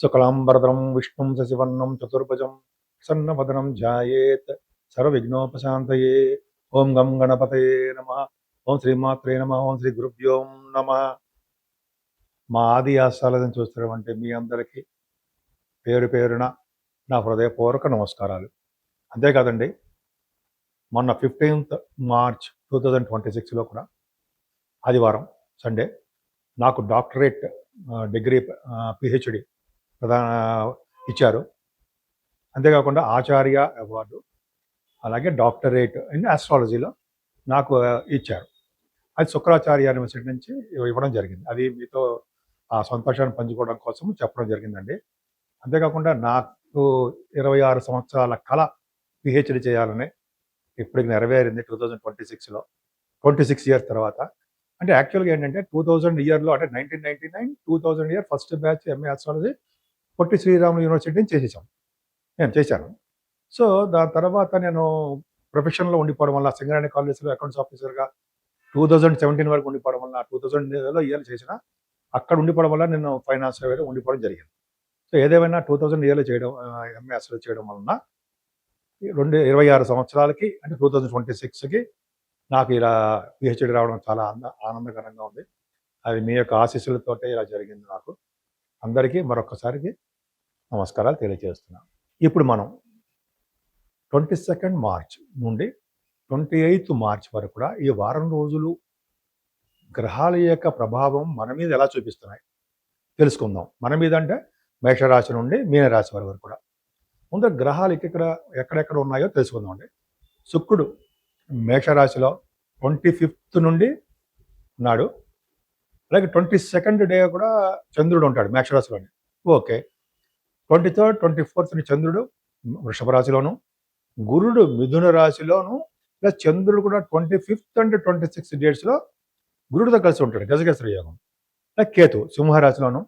శుక్లాంబరధరం విష్ణుం శశివర్ణం చతుర్భుజం ప్రసన్నవదనం ధ్యాయేత్ సర్వవిఘ్నోపశాంతయే. ఓం గం గణపతయే నమః. ఓం శ్రీమాత్రే నమః. ఓం శ్రీ గురుభ్యో నమః. మా ఆది ఆశాలను చూస్తున్నటువంటి మీ అందరికీ పేరు పేరున నా హృదయపూర్వక నమస్కారాలు. అంతేకాదండి, మొన్న 15th మార్చ్ 2026లో కూడా ఆదివారం సండే నాకు డాక్టరేట్ డిగ్రీ పిహెచ్డి ప్రధాన ఇచ్చారు. అంతేకాకుండా ఆచార్య అవార్డు, అలాగే డాక్టరేట్ ఇన్ ఆస్ట్రాలజీలో నాకు ఇచ్చారు. అది శుక్రాచార్య యూనివర్సిటీ నుంచి ఇవ్వడం జరిగింది. అది మీతో ఆ సంతోషాన్ని పంచుకోవడం కోసం చెప్పడం జరిగిందండి. అంతేకాకుండా నాకు 26 సంవత్సరాల కళ పిహెచ్డి చేయాలని ఇప్పటికి నెరవేరింది 2026లో. 26 ఇయర్స్ తర్వాత. అంటే యాక్చువల్గా ఏంటంటే 2000 ఇయర్లో, అంటే 1999 2000 year first batch MA astrology Potti Sriramulu university నుంచి నేను చేశాను. సో దాని తర్వాత నేను ప్రొఫెషన్లో ఉండిపోవడం వల్ల సింగరేణి కాలేజ్లో అకౌంట్స్ ఆఫీసర్గా 2017 వరకు ఉండిపోవడం వల్ల 2000లో ఇయర్లు చేసిన అక్కడ ఉండిపోవడం వల్ల నేను ఫైనాన్స్ ఉండిపోవడం జరిగింది. సో ఏదేమైనా 2000 ఇయర్లో చేయడం ఎంఏ ఆస్ట్రాలజీ చేయడం వలన 26 సంవత్సరాలకి, అంటే 2026కి నాకు ఇలా పిహెచ్డి రావడం చాలా ఆనందకరంగా ఉంది. అది మీ యొక్క ఆశీస్సులతోటే ఇలా జరిగింది నాకు. అందరికీ మరొకసారికి నమస్కారాలు తెలియజేస్తున్నాను. ఇప్పుడు మనం 22 మార్చ్ నుండి 28 మార్చ్ వరకు కూడా ఈ వారం రోజులు గ్రహాల యొక్క ప్రభావం మన మీద ఎలా చూపిస్తున్నాయి తెలుసుకుందాం. మన మీద అంటే మేషరాశి నుండి మీనరాశి వరకు కూడా. ముందు గ్రహాలు ఎక్కడెక్కడ ఉన్నాయో తెలుసుకుందాం అండి. శుక్రుడు మేషరాశిలో 25th నుండి ఉన్నాడు. అలాగే 22nd డే కూడా చంద్రుడు ఉంటాడు మేషరాశిలోని. ఓకే. 23rd 24th చంద్రుడు వృషభ రాశిలోను, గురుడు మిథున రాశిలోను, ప్లస్ చంద్రుడు కూడా 25th అండ్ 26th డేట్స్లో గురుడితో కలిసి ఉంటాడు, గజగేసరి యోగం. అలాగే కేతు సింహరాశిలోను.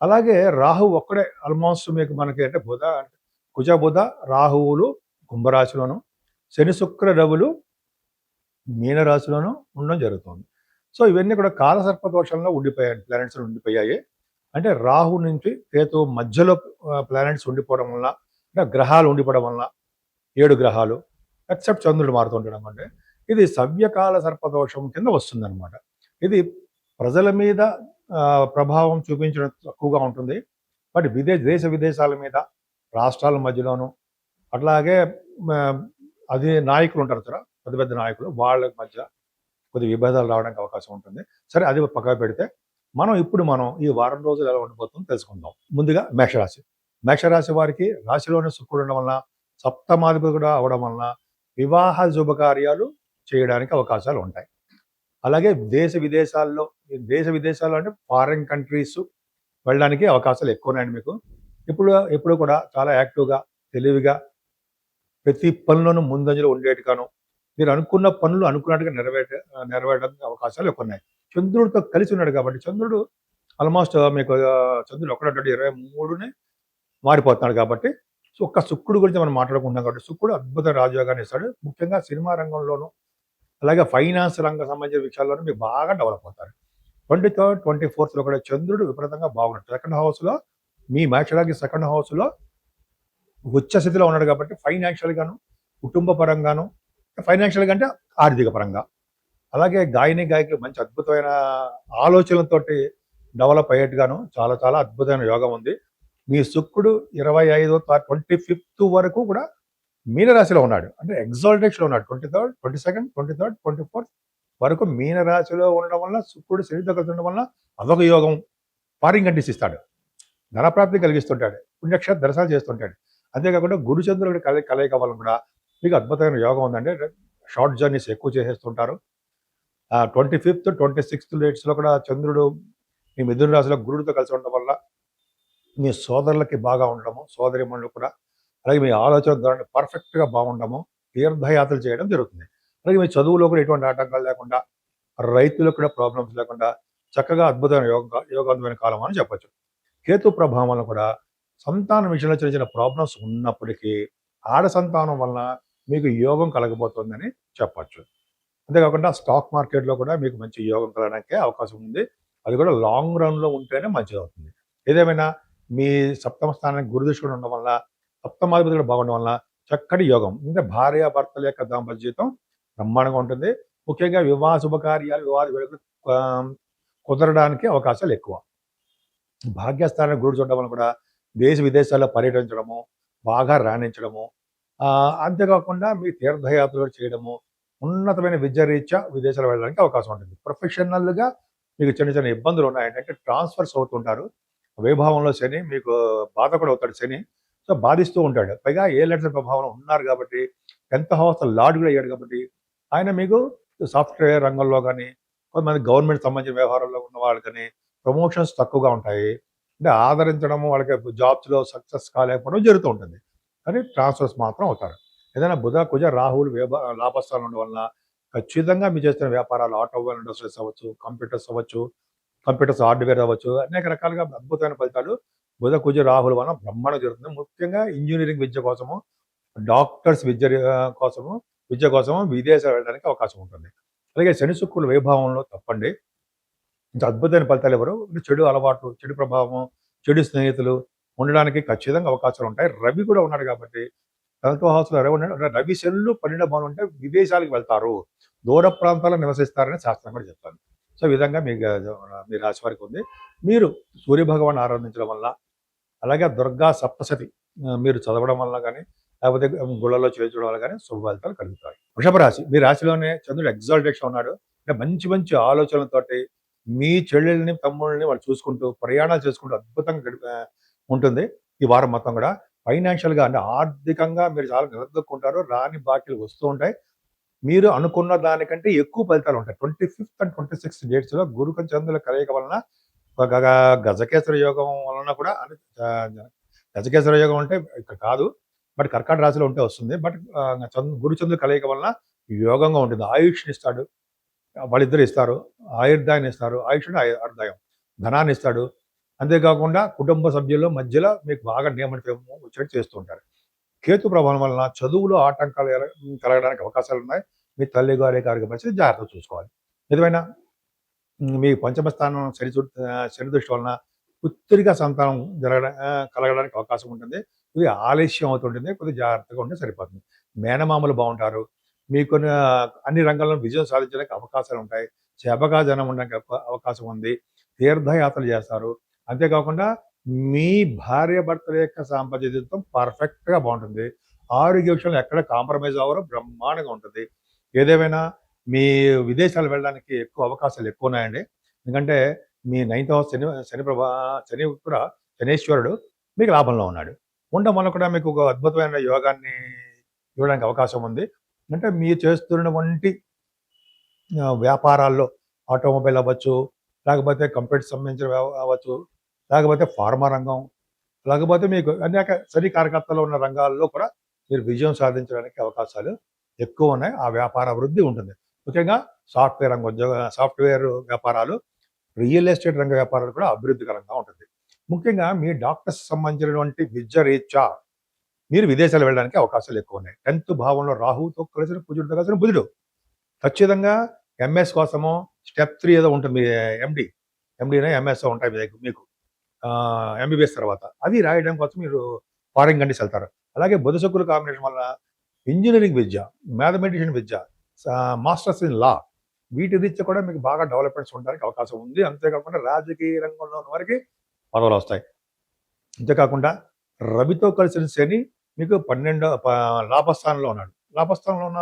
అలాగే రాహు ఒక్కడే ఆల్మోస్ట్ మీకు మనకి అంటే కుజ బుధ రాహువులు కుంభరాశిలోను, శని శుక్ర రవులు మీనరాశిలోనూ ఉండడం జరుగుతుంది. సో ఇవన్నీ కూడా కాలసర్ప దోషంలో ఉండిపోయాయి, ప్లానెట్స్ ఉండిపోయాయి. అంటే రాహు నుంచి కేతు మధ్యలో ప్లానెట్స్ ఉండిపోవడం వల్ల, అంటే గ్రహాలు ఉండిపోవడం వల్ల 7 గ్రహాలు ఎక్సెప్ట్ చంద్రుడు మారుతుండడం అంటే ఇది సవ్యకాల సర్పదోషం కింద వస్తుందన్నమాట. ఇది ప్రజల మీద ప్రభావం చూపించడం తక్కువగా ఉంటుంది. బట్ దేశ విదేశాల మీద, రాష్ట్రాల మధ్యలోనూ, అట్లాగే అది నాయకులు ఉంటారు కదా, పెద్ద పెద్ద నాయకులు, వాళ్ళ మధ్య కొద్ది విభేదాలు రావడానికి అవకాశం ఉంటుంది. సరే, అది పక్కన పెడితే ఇప్పుడు మనం ఈ వారం రోజులు ఎలా ఉండిపోతుందో తెలుసుకుందాం. ముందుగా మేషరాశి వారికి రాశిలోనే శుక్రుడు ఉండడం వలన, సప్తమాధిపతి కూడా అవడం వలన వివాహ శుభకార్యాలు చేయడానికి అవకాశాలు ఉంటాయి. అలాగే దేశ విదేశాల్లో అంటే ఫారిన్ కంట్రీస్ వెళ్ళడానికి అవకాశాలు ఎక్కువ ఉన్నాయండి మీకు. ఇప్పుడు కూడా చాలా యాక్టివ్గా, తెలివిగా, ప్రతి పనులను ముందంజలో ఉండేట్టుగాను, మీరు అనుకున్న పనులు అనుకున్నట్టుగా నెరవేరడానికి అవకాశాలు ఎక్కువ ఉన్నాయి. చంద్రుడితో కలిసి ఉన్నాడు కాబట్టి చంద్రుడు ఆల్మోస్ట్ మీకు చంద్రుడు 1/23 మారిపోతున్నాడు కాబట్టి, ఒక్క శుక్రుడు గురించి మనం మాట్లాడుకుంటున్నాం కాబట్టి శుక్రుడు అద్భుత రాజయోగాన్ని ఇస్తాడు. ముఖ్యంగా సినిమా రంగంలోనూ, అలాగే ఫైనాన్స్ రంగం సంబంధించిన విషయాల్లోనూ మీరు బాగా డెవలప్ అవుతారు. 23rd 24th కూడా చంద్రుడు విపరీతంగా బాగున్నాడు. సెకండ్ హౌస్లో, మీ మేషరాశి సెకండ్ హౌస్లో ఉచ్చ స్థితిలో ఉన్నాడు కాబట్టి ఫైనాన్షియల్గాను, కుటుంబ పరంగాను, ఫైనాన్షియల్గా అంటే ఆర్థిక పరంగా, అలాగే గాయకులు మంచి అద్భుతమైన ఆలోచనలతోటి డెవలప్ అయ్యేట్టుగాను చాలా చాలా అద్భుతమైన యోగం ఉంది. మీ శుక్రుడు 25th వరకు కూడా మీనరాశిలో ఉన్నాడు, అంటే ఎగ్జాల్టేషన్లో ఉన్నాడు. 23rd 22nd 23rd 24th వరకు మీనరాశిలో ఉండడం వల్ల, శుక్రుడు శనితో కలిసి ఉండడం వల్ల అదొక యోగం. ఫారిన్ కంట్రీస్ ఇస్తాడు, ధనప్రాప్తి కలిగిస్తుంటాడు, పుణ్యక్షేత్ర దర్శనాలు చేస్తుంటాడు. అంతేకాకుండా గురుచంద్రుడి కలయిక వల్ల కూడా మీకు అద్భుతమైన యోగం ఉందంటే షార్ట్ జర్నీస్ ఎక్కువ చేసేస్తుంటారు. 25th 26th డేట్స్లో కూడా చంద్రుడు మీ మిథున రాశిలో గురుడితో కలిసి ఉండడం వల్ల మీ సోదరులకి బాగా ఉండడము, సోదరిమణులు కూడా, అలాగే మీ ఆలోచన ధోరణి పర్ఫెక్ట్గా బాగుండము, తీర్థయాత్రలు చేయడం జరుగుతుంది. అలాగే మీ చదువులో కూడా ఎటువంటి ఆటంకాలు లేకుండా, రైతులకు కూడా ప్రాబ్లమ్స్ లేకుండా చక్కగా అద్భుతమైన యోగవంతమైన కాలం అని చెప్పచ్చు. కేతు ప్రభావం వల్ల కూడా సంతానం విషయంలో చిన్న చిన్న ప్రాబ్లమ్స్ ఉన్నప్పటికీ ఆడ సంతానం వలన మీకు యోగం కలగబోతోందని చెప్పచ్చు. అంతేకాకుండా స్టాక్ మార్కెట్లో కూడా మీకు మంచి యోగం కలగడానికి అవకాశం ఉంది. అది కూడా లాంగ్ రన్లో ఉంటేనే మంచిది అవుతుంది. ఏదేమైనా మీ సప్తమ స్థానానికి గురుదృష్టి కూడా ఉండడం వల్ల, సప్తమాధిపతి కూడా బాగుండడం వల్ల చక్కటి యోగం. అంటే భార్యాభర్తల యొక్క దాంపత్య జీవితం బ్రహ్మాండంగా ఉంటుంది. ముఖ్యంగా వివాహ శుభకార్యాలు, వివాహ వేడుకలు కుదరడానికి అవకాశాలు ఎక్కువ. భాగ్యస్థానాన్ని గురుడు చూడడం వల్ల కూడా దేశ విదేశాల్లో పర్యటించడము, బాగా రాణించడము, అంతేకాకుండా మీ తీర్థయాత్రలు చేయడము, ఉన్నతమైన విద్య రీత్యా విదేశాలు వెళ్ళడానికి అవకాశం ఉంటుంది. ప్రొఫెషనల్‌గా మీకు చిన్న చిన్న ఇబ్బందులు ఉన్నాయంటే ట్రాన్స్‌ఫర్స్ అవుతుంటారు. వైభావంలో శని మీకు బాధకుడు అవుతాడు శని. సో, బాధిస్తూ ఉంటాడు. పైగా ఏలినాటి ప్రభావంలో ఉన్నారు కాబట్టి 10th హౌస్ లార్డ్ కూడా అయ్యాడు కాబట్టి ఆయన మీకు సాఫ్ట్‌వేర్ రంగంలో గాని, కొంతమంది గవర్నమెంట్ సంబంధించిన వ్యవహారాల్లో ఉన్న వాళ్ళకని ప్రమోషన్స్ తక్కువగా ఉంటాయి. అంటే ఆదరించడము, వాళ్ళకి జాబ్స్‌లో సక్సెస్ కాలేకపోవడం జరుగుతూ ఉంటుంది. కానీ ట్రాన్స్‌ఫర్స్ మాత్రం అవుతారు. ఏదైనా బుధ, కుజ, రాహువులు లాభస్థానంలో ఉండడం వలన ఖచ్చితంగా మీరు చేస్తున్న వ్యాపారాలు ఆటోమొబైల్ ఇండస్ట్రీస్ అవ్వచ్చు, కంప్యూటర్స్ హార్డ్‌వేర్ అవ్వచ్చు, అనేక రకాలుగా అద్భుతమైన ఫలితాలు బుధ, కుజ, రాహుల వలన బ్రహ్మాండంగా జరుగుతుంది. ముఖ్యంగా ఇంజినీరింగ్ విద్య కోసము, డాక్టర్స్ విద్య కోసము విదేశాలు వెళ్ళడానికి అవకాశం ఉంటుంది. అలాగే శని, శుక్రులు వైభావంలో తప్పండి. ఇంత అద్భుతమైన ఫలితాలు ఇవ్వరు. చెడు అలవాట్లు, చెడు ప్రభావం, చెడు స్నేహితులు ఉండడానికి ఖచ్చితంగా అవకాశాలు ఉంటాయి. రవి కూడా ఉన్నాడు కాబట్టి 12th హౌస్‌లో రవి ఉన్నాడు. రవి, శనులు 12 భావంలో ఉంటే విదేశాలకు వెళ్తారు. దూర ప్రాంతాల్లో నివసిస్తారని శాస్త్రం కూడా చెప్తాను. సో, ఈ విధంగా మీ రాశి వారికి ఉంది. మీరు సూర్యభగవాన్ని ఆరాధించడం వల్ల, అలాగే దుర్గా సప్తశతి మీరు చదవడం వల్ల గాని, లేకపోతే గుళ్ళలో చేర్చడం వల్ల గాని శుభ ఫలితాలు కలుగుతాయి. వృషభ రాశి, మీ రాశిలోనే చంద్రుడు ఎగ్జాల్టేషన్ ఉన్నాడు. అంటే మంచి మంచి ఆలోచనలతోటి మీ చెల్లెల్ని, తమ్ముళ్ళని వాళ్ళు చూసుకుంటూ, ప్రయాణాలు చేసుకుంటూ అద్భుతంగా ఉంటుంది ఈ వారం మొత్తం కూడా. ఫైనాన్షియల్‌గా అంటే ఆర్థికంగా మీరు చాలా నిలదొక్కుంటారు. రాని బాకీలు వస్తూ ఉంటాయి. మీరు అనుకున్న దానికంటే ఎక్కువ ఫలితాలు ఉంటాయి. 25th అండ్ 26th డేట్స్‌లో గురు, చంద్రుల కలయిక వలన ఒక గజకేసర యోగం వలన కూడా అంటే గజకేసర యోగం అంటే ఇక్కడ కాదు. బట్ కర్కాటక రాశిలో ఉంటే వస్తుంది. బట్ గురు, చంద్రుల కలయిక వలన యోగంగా ఉంటుంది. ఆయుష్‌నిస్తాడు. వాళ్ళిద్దరు ఇస్తారు. ఆయుర్దాయాన్ని ఇస్తారు. ఆయుష్ అంటే ఆయుర్దాయం. ధనాన్ని ఇస్తాడు. అంతేకాకుండా కుటుంబ సభ్యుల మధ్యలో మీకు బాగా నియమనిషేమం వచ్చేట్టు చేస్తూ ఉంటారు. కేతు ప్రభావం వలన చదువులో ఆటంకాలు కలగడానికి అవకాశాలున్నాయి. మీ తల్లిగారి పరిస్థితి జాగ్రత్తగా చూసుకోవాలి. ఏదేమైనా మీ పంచమ స్థానం శని దృష్టి వలన పుత్రిక సంతానం కలగడానికి అవకాశం ఉంటుంది. ఇది ఆలస్యం అవుతుంటుంది. కొద్దిగా జాగ్రత్తగా ఉంటే సరిపోతుంది. మేనమామలు బాగుంటారు. మీకు అన్ని రంగాల్లో విజయం సాధించడానికి అవకాశాలు ఉంటాయి. చేపగా జనం ఉండడానికి అవకాశం ఉంది. తీర్థయాత్రలు చేస్తారు. అంతేకాకుండా మీ భార్యాభర్తల యొక్క దాంపత్య జీవితం పర్ఫెక్ట్‌గా బాగుంటుంది. ఆరోగ్య విషయంలో ఎక్కడ కాంప్రమైజ్ అవ్వరు. బ్రహ్మాండంగా ఉంటుంది. ఏదేమైనా మీ విదేశాలు వెళ్ళడానికి ఎక్కువ అవకాశాలు ఎక్కువున్నాయండి. ఎందుకంటే మీ 9th హౌస్ శని కూడా శనీశ్వరుడు మీకు లాభంలో ఉన్నాడు. ఉండడం వల్ల కూడా మీకు ఒక అద్భుతమైన యోగాన్ని ఇవ్వడానికి అవకాశం ఉంది. అంటే మీరు చేస్తున్నటువంటి వ్యాపారాల్లో ఆటోమొబైల్ అవ్వచ్చు, లేకపోతే కంప్యూటర్ సంబంధించిన అవ్వచ్చు, లేకపోతే ఫార్మా రంగం, లేకపోతే మీకు అనేక శని కారకత్వంలో ఉన్న రంగాల్లో కూడా మీరు విజయం సాధించడానికి అవకాశాలు ఎక్కువ ఉన్నాయి. ఆ వ్యాపార వృద్ధి ఉంటుంది. ముఖ్యంగా సాఫ్ట్‌వేర్ వ్యాపారాలు, రియల్ ఎస్టేట్ రంగ వ్యాపారాలు కూడా అభివృద్ధికరంగా ఉంటుంది. ముఖ్యంగా మీ డాక్టర్స్ సంబంధించినటువంటి విద్య రీత్యా మీరు విదేశాలు వెళ్ళడానికి అవకాశాలు ఎక్కువ ఉన్నాయి. 10th భావంలో రాహువుతో కలిసిన కుజుడితో కలిసిన బుధుడు. ఖచ్చితంగా ఎంఎస్ కోసమో స్టెప్ 3 ఏదో ఉంటుంది. మీ ఎండీనో ఎంఎస్ఓ ఉంటాయి మీకు ఎంబీబీఎస్ తర్వాత. అవి రాయడం కోసం మీరు ఫారిన్ కంట్రీస్ వెళ్తారు. అలాగే బుధ శుక్రుల కాంబినేషన్ వల్ల engineering Vidya, mathematician Vidya, masters in law, వీటి రీత్యా కూడా మీకు బాగా డెవలప్‌మెంట్స్ ఉండడానికి అవకాశం ఉంది. అంతేకాకుండా రాజకీయ రంగంలో ఉన్న వారికి పదవులు వస్తాయి. అంతేకాకుండా రవితో కలిసిన శని మీకు లాభస్థానంలో ఉన్నాడు. లాభస్థానంలో ఉన్న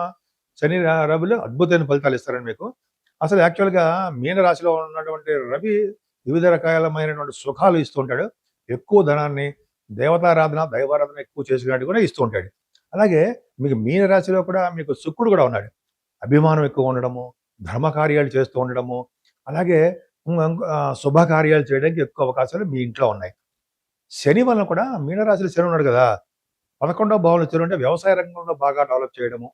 శని, రవిలు అద్భుతమైన ఫలితాలు ఇస్తారండి మీకు. అసలు యాక్చువల్‌గా మీన రాశిలో ఉన్నటువంటి రవి వివిధ రకాలమైనటువంటి సుఖాలు ఇస్తూ ఉంటాడు. ఎక్కువ ధనాన్ని, దేవతారాధన, దైవారాధన ఎక్కువ చేసినట్టు కూడా ఇస్తూ ఉంటాడు. అలాగే మీకు మీన రాశిలో కూడా మీకు శుక్రుడు కూడా ఉన్నాడు. అభిమానం ఎక్కువ ఉండడము, ధర్మకార్యాలు చేస్తూ ఉండడము, అలాగే శుభకార్యాలు చేయడానికి ఎక్కువ అవకాశాలు మీ ఇంట్లో ఉన్నాయి. శని వలన కూడా మీనరాశిలో శని ఉన్నాడు కదా! 11వ భావంలో శని ఉంటే వ్యవసాయ రంగంలో బాగా డెవలప్ చేయడము,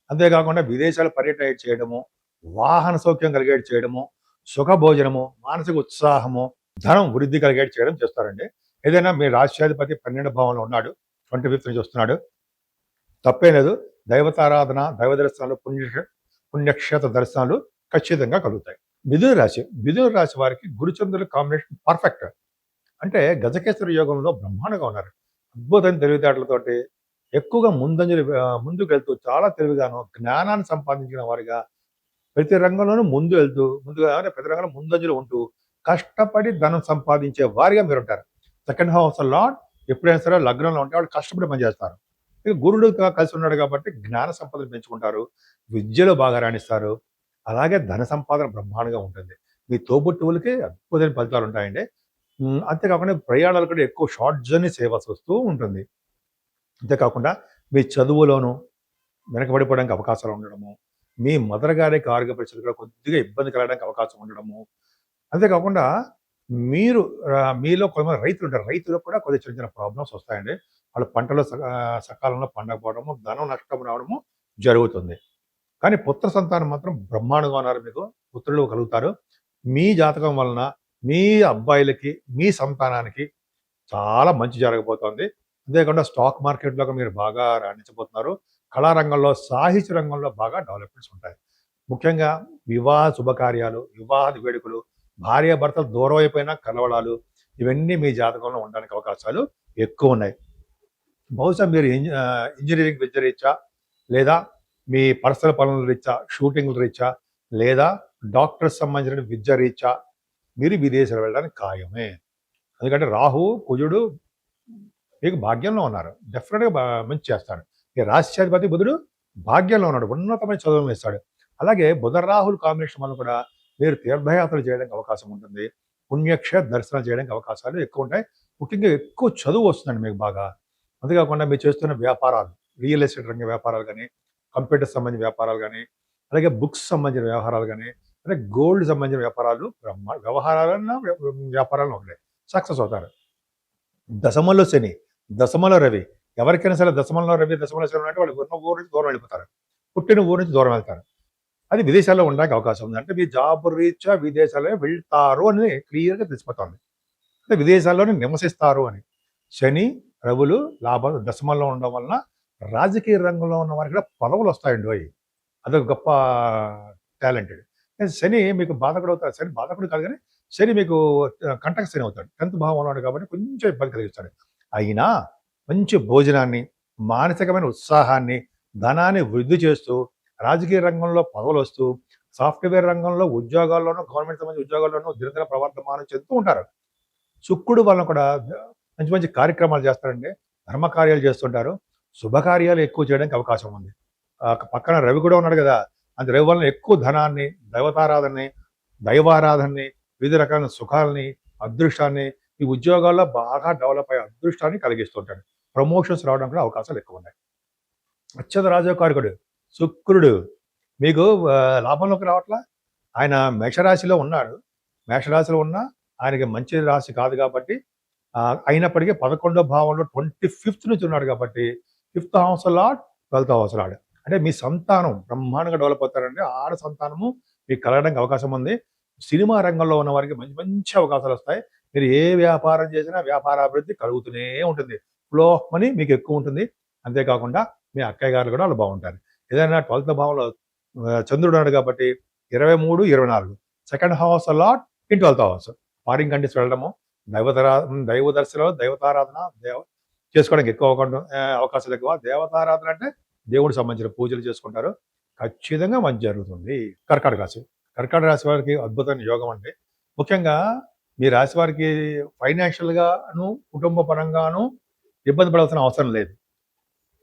అంతేకాకుండా విదేశాలు పర్యటన చేయడము, వాహన సౌఖ్యం కలిగేట్టు చేయడము, సుఖభోజనము, మానసిక ఉత్సాహము, ధనం వృద్ధి కలిగేట్టు చేయడం చేస్తారండి. ఏదైనా మీ రాష్ట్రాధిపతి 12వ భావంలో ఉన్నాడు. 25th నుంచి వస్తున్నాడు. తప్పేం లేదు. దైవతారాధన, దైవ దర్శనాలు, పుణ్యక్షేత్ర దర్శనాలు ఖచ్చితంగా కలుగుతాయి. మిథున రాశి వారికి గురుచంద్రుల కాంబినేషన్ పర్ఫెక్ట్. అంటే గజకేసరి యోగంలో బ్రహ్మాండంగా ఉన్నారు. అద్భుతమైన తెలివితేటలతోటి ఎక్కువగా ముందుకెళ్తూ చాలా తెలివిగాను జ్ఞానాన్ని సంపాదించిన వారిగా ప్రతి రంగంలోనూ ముందుగా అంటే ప్రతి రంగంలో ముందంజలో ఉంటూ కష్టపడి ధనం సంపాదించే వారిగా మీరుంటారు. సెకండ్ హౌస్ లార్డ్ ఎప్పుడైనా సరే లగ్నంలో ఉంటే వాళ్ళు కష్టపడి పనిచేస్తారు. ఇక గురుడు కలిసి ఉన్నాడు కాబట్టి జ్ఞాన సంపదను పెంచుకుంటారు. విద్యలో బాగా రాణిస్తారు. అలాగే ధన సంపాదన బ్రహ్మాండంగా ఉంటుంది. మీ తోబుట్టువులకి అద్భుతమైన ఫలితాలు ఉంటాయండి. అంతేకాకుండా ప్రయాణాలు కూడా ఎక్కువ షార్ట్ జర్నీ చేయవలసి వస్తూ ఉంటుంది. అంతేకాకుండా మీ చదువులోను వెనకబడిపోవడానికి అవకాశాలు ఉండడము, మీ మదర్ గారికి ఆరోగ్య పరిస్థితులు కూడా కొద్దిగా ఇబ్బంది కలగడానికి అవకాశం ఉండడము. అంతేకాకుండా మీరు మీలో కొంతమంది రైతులుంటారు. రైతులకు కూడా కొద్దిగా చిన్న చిన్న ప్రాబ్లమ్స్ వస్తాయండి. వాళ్ళ పంటలు సకాలంలో పండకపోవడము, ధనం నష్టం రావడము జరుగుతుంది. కానీ పుత్ర సంతానం మాత్రం బ్రహ్మాండంగా ఉన్నారు మీకు. పుత్రులు కలుగుతారు. మీ జాతకం వలన మీ అబ్బాయిలకి, మీ సంతానానికి చాలా మంచి జరగబోతోంది. అంతేకాకుండా స్టాక్ మార్కెట్‌లో మీరు బాగా రాణించబోతున్నారు. కళారంగంలో, సాహిత్య రంగంలో బాగా డెవలప్‌మెంట్స్ ఉంటాయి. ముఖ్యంగా వివాహ శుభకార్యాలు, వివాహ వేడుకలు, భార్యాభర్తలు దూరం అయిపోయిన కలవడాలు ఇవన్నీ మీ జాతకంలో ఉండడానికి అవకాశాలు ఎక్కువున్నాయి. బహుశా మీరు ఇంజినీరింగ్ విద్య రీత్యా, లేదా మీ పర్సనల్ పనుల రీత్యా, షూటింగ్‌ల రీత్యా, లేదా డాక్టర్స్ సంబంధించిన విద్య రీత్యా మీరు విదేశాలు వెళ్ళడానికి ఖాయమే. ఎందుకంటే రాహువు, కుజుడు మీకు భాగ్యంలో ఉన్నారు. డెఫినెట్‌గా మంచి చేస్తాడు. ఈ రాశ్యాధిపతి బుధుడు భాగ్యంలో ఉన్నాడు. ఉన్నతమైన చదువులను ఇస్తాడు. అలాగే బుధ రాహుల కాంబినేషన్ వల్ల కూడా మీరు తీర్థయాత్రలు చేయడానికి అవకాశం ఉంటుంది. పుణ్యక్షేత్ర దర్శనాలు చేయడానికి అవకాశాలు ఎక్కువ ఉంటాయి. ముఖ్యంగా ఎక్కువ చదువు వస్తుందండి మీకు బాగా. అంతేకాకుండా మీరు చేస్తున్న వ్యాపారాలు, రియల్ ఎస్టేట్ రంగ వ్యాపారాలు గానీ, కంప్యూటర్ సంబంధించిన వ్యాపారాలు గానీ, అలాగే బుక్స్ సంబంధించిన వ్యవహారాలు గానీ, అంటే గోల్డ్ సంబంధించిన వ్యాపారాలు వ్యవహారాలన్నా వ్యాపారాలను ఒకటే సక్సెస్ అవుతారు. దశమంలో శని, దశమంలో రవి. ఎవరికైనా సరే దశమంలో రవి, దశమంలో శని అంటే వాళ్ళు ఉన్న ఊరు నుంచి దూరం వెళ్ళిపోతారు. పుట్టిన ఊరు నుంచి దూరం వెళ్తారు. అది విదేశాల్లో ఉండడానికి అవకాశం ఉంది. అంటే మీ జాబ్ రీత్యా విదేశాల్లో వెళ్తారు అని క్లియర్‌గా తెలిసిపోతుంది. అంటే విదేశాల్లోనే నివసిస్తారు అని. శని, రవులు దశమంలో ఉండడం వలన రాజకీయ రంగంలో ఉన్న వారికి కూడా పదవులొస్తాయండోయ్! అదొక గొప్ప టాలెంటెడ్. శని మీకు బాధకుడు అవుతాడు. శని బాధకుడు కాదు గానీ, శని మీకు కంటక శని అవుతాడు. 10థ్ భావంలో ఉన్నాడు కాబట్టి కొంచెం ఇబ్బంది కలిగిస్తాడు. అయినా మంచి భోజనాన్ని, మానసికమైన ఉత్సాహాన్ని, ధనాన్ని వృద్ధి చేస్తూ, రాజకీయ రంగంలో పదవులొస్తూ, సాఫ్ట్‌వేర్ రంగంలో ఉద్యోగాల్లోనూ, గవర్నమెంట్ సంబంధించిన ఉద్యోగాల్లోనూ దినదిన ప్రవర్ధమానం చెందుతూ ఉంటారు. శుక్రుడు వలన కూడా మంచి మంచి కార్యక్రమాలు చేస్తారండి. ధర్మకార్యాలు చేస్తుంటారు. శుభకార్యాలు ఎక్కువ చేయడానికి అవకాశం ఉంది. పక్కన రవి కూడా ఉన్నాడు గదా! అంత రవి వలన ఎక్కువ ధనాన్ని, దైవారాధనని, వివిధ రకాల సుఖాలని, అదృష్టాన్ని ఈ ఉద్యోగాల్లో బాగా డెవలప్ అయ్యే అదృష్టాన్ని కలిగిస్తుంటాడు. ప్రమోషన్స్ రావడానికి కూడా అవకాశాలు ఎక్కువున్నాయి. అత్యంత రాజకారకుడు శుక్రుడు మీకు లాభంలోకి రావట్లా? ఆయన మేషరాశిలో ఉన్నాడు. మేషరాశిలో ఉన్నా ఆయనకి మంచి రాశి కాదు కాబట్టి అయినప్పటికీ 11వ భావంలో 25th నుంచి ఉన్నాడు కాబట్టి 5th house lord, 12th house lord. అంటే మీ సంతానం బ్రహ్మాండంగా డెవలప్ అవుతారండి. ఆడ సంతానము మీకు కలగడానికి అవకాశం ఉంది. సినిమా రంగంలో ఉన్న వారికి మంచి మంచి అవకాశాలొస్తాయి. మీరు ఏ వ్యాపారం చేసినా వ్యాపారాభివృద్ధి కలుగుతూనే ఉంటుంది. ఫ్లో ఆఫ్ మనీ మీకు ఎక్కువ ఉంటుంది. అంతేకాకుండా మీ అక్కయ్య గారు కూడా వాళ్ళు బాగుంటారు. ఏదైనా 12th భావంలో చంద్రుడు ఉన్నాడు కాబట్టి 23, 24 second house lord in 12th house. Foreign countries వెళ్ళడము, దైవ దర్శనాలు, దైవతారాధన చేసుకోవడానికి ఎక్కువ అవకాశాలు ఎక్కువ. దేవతారాధన అంటే దేవుడికి సంబంధించిన పూజలు చేసుకుంటారు. ఖచ్చితంగా మంచి జరుగుతుంది. కర్కాటక రాశి. కర్కాటక రాశి వారికి అద్భుతమైన యోగం అండి. ముఖ్యంగా మీ రాశి వారికి ఫైనాన్షియల్‌గాను, కుటుంబ పరంగాను ఇబ్బంది పడాల్సిన అవసరం లేదు.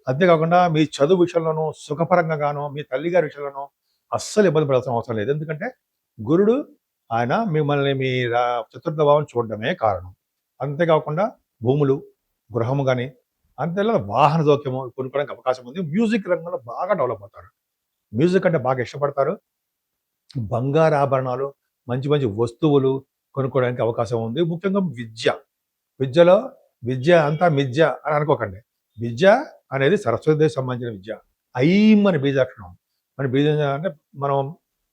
అంతేకాకుండా మీ చదువు విషయంలోనూ, సుఖపరంగాను, మీ తల్లిగారి విషయంలోనూ అస్సలు ఇబ్బంది పడాల్సిన అవసరం లేదు. ఎందుకంటే గురుడు ఆయన మిమ్మల్ని మీ చతుర్థ భావం చూడడమే కారణం. అంతేకాకుండా భూములు, గృహము గాని, అంతేలా వాహన జోక్యము కొనుక్కోవడానికి అవకాశం ఉంది. మ్యూజిక్ రంగంలో బాగా డెవలప్ అవుతారు. మ్యూజిక్ అంటే బాగా ఇష్టపడతారు. బంగారు ఆభరణాలు, మంచి మంచి వస్తువులు కొనుక్కోవడానికి అవకాశం ఉంది. ముఖ్యంగా విద్యలో విద్య అంతా మిథ్య అని అనుకోకండి. విద్య అనేది సరస్వతిదేవికి సంబంధించిన విద్య. ఐం అనే బీజాక్షరం. మన బీజం అంటే మనం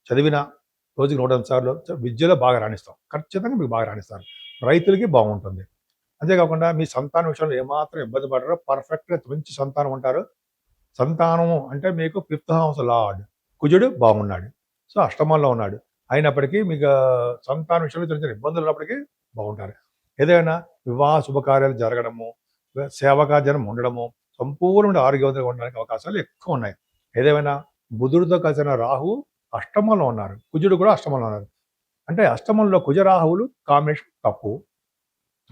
చదివిన రోజుకి 108 సార్లు విద్యలో బాగా రాణిస్తాం. ఖచ్చితంగా మీకు బాగా రాణిస్తారు. రైతులకి బాగుంటుంది. అంతేకాకుండా మీ సంతానం విషయంలో ఏమాత్రం ఇబ్బంది పడరో పర్ఫెక్ట్‌గా మంచి సంతానం ఉంటారు. సంతానము అంటే మీకు 5th హౌస్ లార్డ్ కుజుడు బాగున్నాడు. సో, అష్టమంలో ఉన్నాడు. అయినప్పటికీ మీకు సంతానం విషయంలో చిన్న చిన్న ఇబ్బందులు ఉన్నప్పటికీ బాగుంటారు. ఏదైనా వివాహ శుభకార్యాలు జరగడము, సేవకార్యం ఉండడము, సంపూర్ణమైన ఆరోగ్యవంతంగా ఉండడానికి అవకాశాలు ఎక్కువ ఉన్నాయి. ఏదేమైనా బుధుడితో కలిసిన రాహువు అష్టమంలో ఉన్నారు, కుజుడు కూడా అష్టమంలో ఉన్నారు. అంటే అష్టమంలో కుజరాహువులు కాంబినేషన్ తప్పు,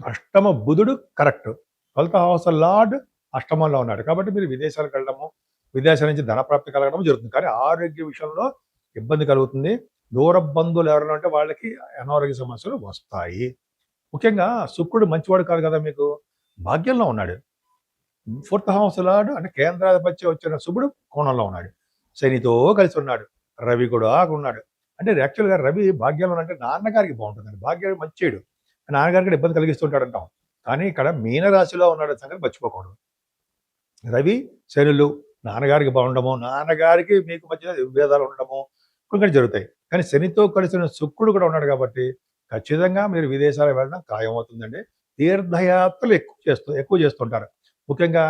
అష్టమ బుధుడు కరెక్ట్. 12th హౌస్ లార్డ్ అష్టమంలో ఉన్నాడు కాబట్టి మీరు విదేశాలకు వెళ్ళడము, విదేశాల నుంచి ధనప్రాప్తి కలగడం జరుగుతుంది. కానీ ఆరోగ్య విషయంలో ఇబ్బంది కలుగుతుంది. దూర బంధువులు ఎవరైనా ఉంటే వాళ్ళకి అనారోగ్య సమస్యలు వస్తాయి. ముఖ్యంగా శుక్రుడు మంచివాడు కాదు కదా, మీకు భాగ్యంలో ఉన్నాడు. 4th హౌస్ లార్డ్ అంటే కేంద్రాధిపత్య వచ్చిన శుభుడు కోణంలో ఉన్నాడు, శనితో కలిసి ఉన్నాడు, రవి కూడా ఉన్నాడు. అంటే యాక్చువల్గా రవి భాగ్యంలో అంటే నాన్నగారికి బాగుంటుందండి, భాగ్యానికి మంచిడు, నాన్నగారికి ఇబ్బంది కలిగిస్తుంటాడు అంటాం. కానీ ఇక్కడ మీనరాశిలో ఉన్నాడు సంగతి మర్చిపోకూడదు. రవి శనులు నాన్నగారికి బాగుండము, నాన్నగారికి మీకు మధ్య విభేదాలు ఉండడము కొన్ని జరుగుతాయి. కానీ శనితో కలిసిన శుక్రుడు కూడా ఉన్నాడు కాబట్టి ఖచ్చితంగా మీరు విదేశాలకు వెళ్ళడం ఖాయమవుతుందండి. తీర్థయాత్రలు ఎక్కువ చేస్తుంటారు. ముఖ్యంగా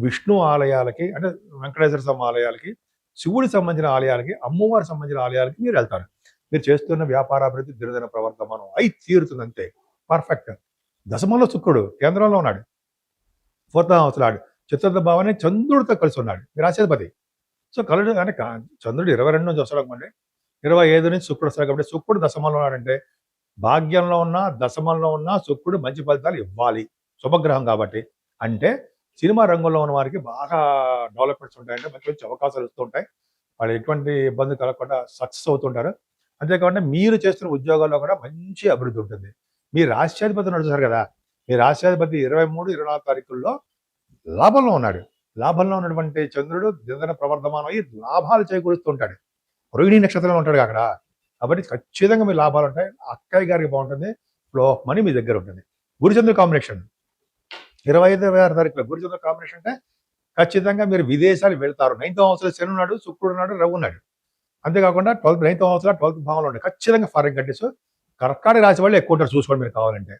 విష్ణు ఆలయాలకి, అంటే వెంకటేశ్వర స్వామి ఆలయాలకి, శివుడికి సంబంధించిన ఆలయాలకి, అమ్మవారికి సంబంధించిన ఆలయాలకి మీరు వెళ్తారు. మీరు చేస్తున్న వ్యాపారాభివృద్ధి దినదిన ప్రవర్తమానం అయి తీరుతుంది అంతే. పర్ఫెక్ట్. దశమంలో శుక్రుడు కేంద్రంలో ఉన్నాడు, 4th హౌస్ లార్డ్, చతుర్థ భావాన్ని చంద్రుడితో కలిసి ఉన్నాడు, మీ రాశాధిపతి. సో కలుడు అంటే చంద్రుడు 22 నుంచి వస్తాడు అనుకోండి, 25 నుంచి శుక్రుడు వస్తాడు కాబట్టి శుక్రుడు దశమంలో ఉన్నాడంటే భాగ్యంలో ఉన్న దశమంలో ఉన్న శుక్రుడు మంచి ఫలితాలు ఇవ్వాలి, శుభగ్రహం కాబట్టి. అంటే సినిమా రంగంలో ఉన్న వారికి బాగా డెవలప్మెంట్స్ ఉంటాయంటే మంచి మంచి అవకాశాలు వస్తూ ఉంటాయి, వాళ్ళు ఎటువంటి ఇబ్బంది కలగకుండా సక్సెస్ అవుతుంటారు. అంతేకాకుండా మీరు చేస్తున్న ఉద్యోగాల్లో కూడా మంచి అభివృద్ధి ఉంటుంది. మీ రాష్ట్రాధిపతి నడుస్తారు కదా, మీ రాష్ట్రాధిపతి 23, 24 తారీఖుల్లో లాభంలో ఉన్నాడు. లాభంలో ఉన్నటువంటి చంద్రుడు దినదిన ప్రవర్ధమానం అయ్యి లాభాలు చేకూరుస్తుంటాడు, రోహిణి నక్షత్రంలో ఉంటాడు అక్కడ. కాబట్టి ఖచ్చితంగా మీ లాభాలు ఉంటాయి. అక్కయ్య గారికి బాగుంటుంది, ఫ్లో ఆఫ్ మనీ మీ దగ్గర ఉంటుంది. గురుచంద్ర కాంబినేషన్ 25, 26 తారీఖులో గురుచంద్ర కాంబినేషన్ అంటే ఖచ్చితంగా మీరు విదేశాలు వెళ్తారు. 9th హౌస్లో శని ఉన్నాడు, శుక్రుడు ఉన్నాడు, రవి ఉన్నాడు. అంతేకాకుండా 9th హౌస్లో 12th భావంలో ఉంటాయి. ఖచ్చితంగా ఫారిన్ కంట్రీస్, కర్కాటక రాశి వాళ్ళు ఎక్కువ ఉంటారు చూసుకోండి మీరు కావాలంటే.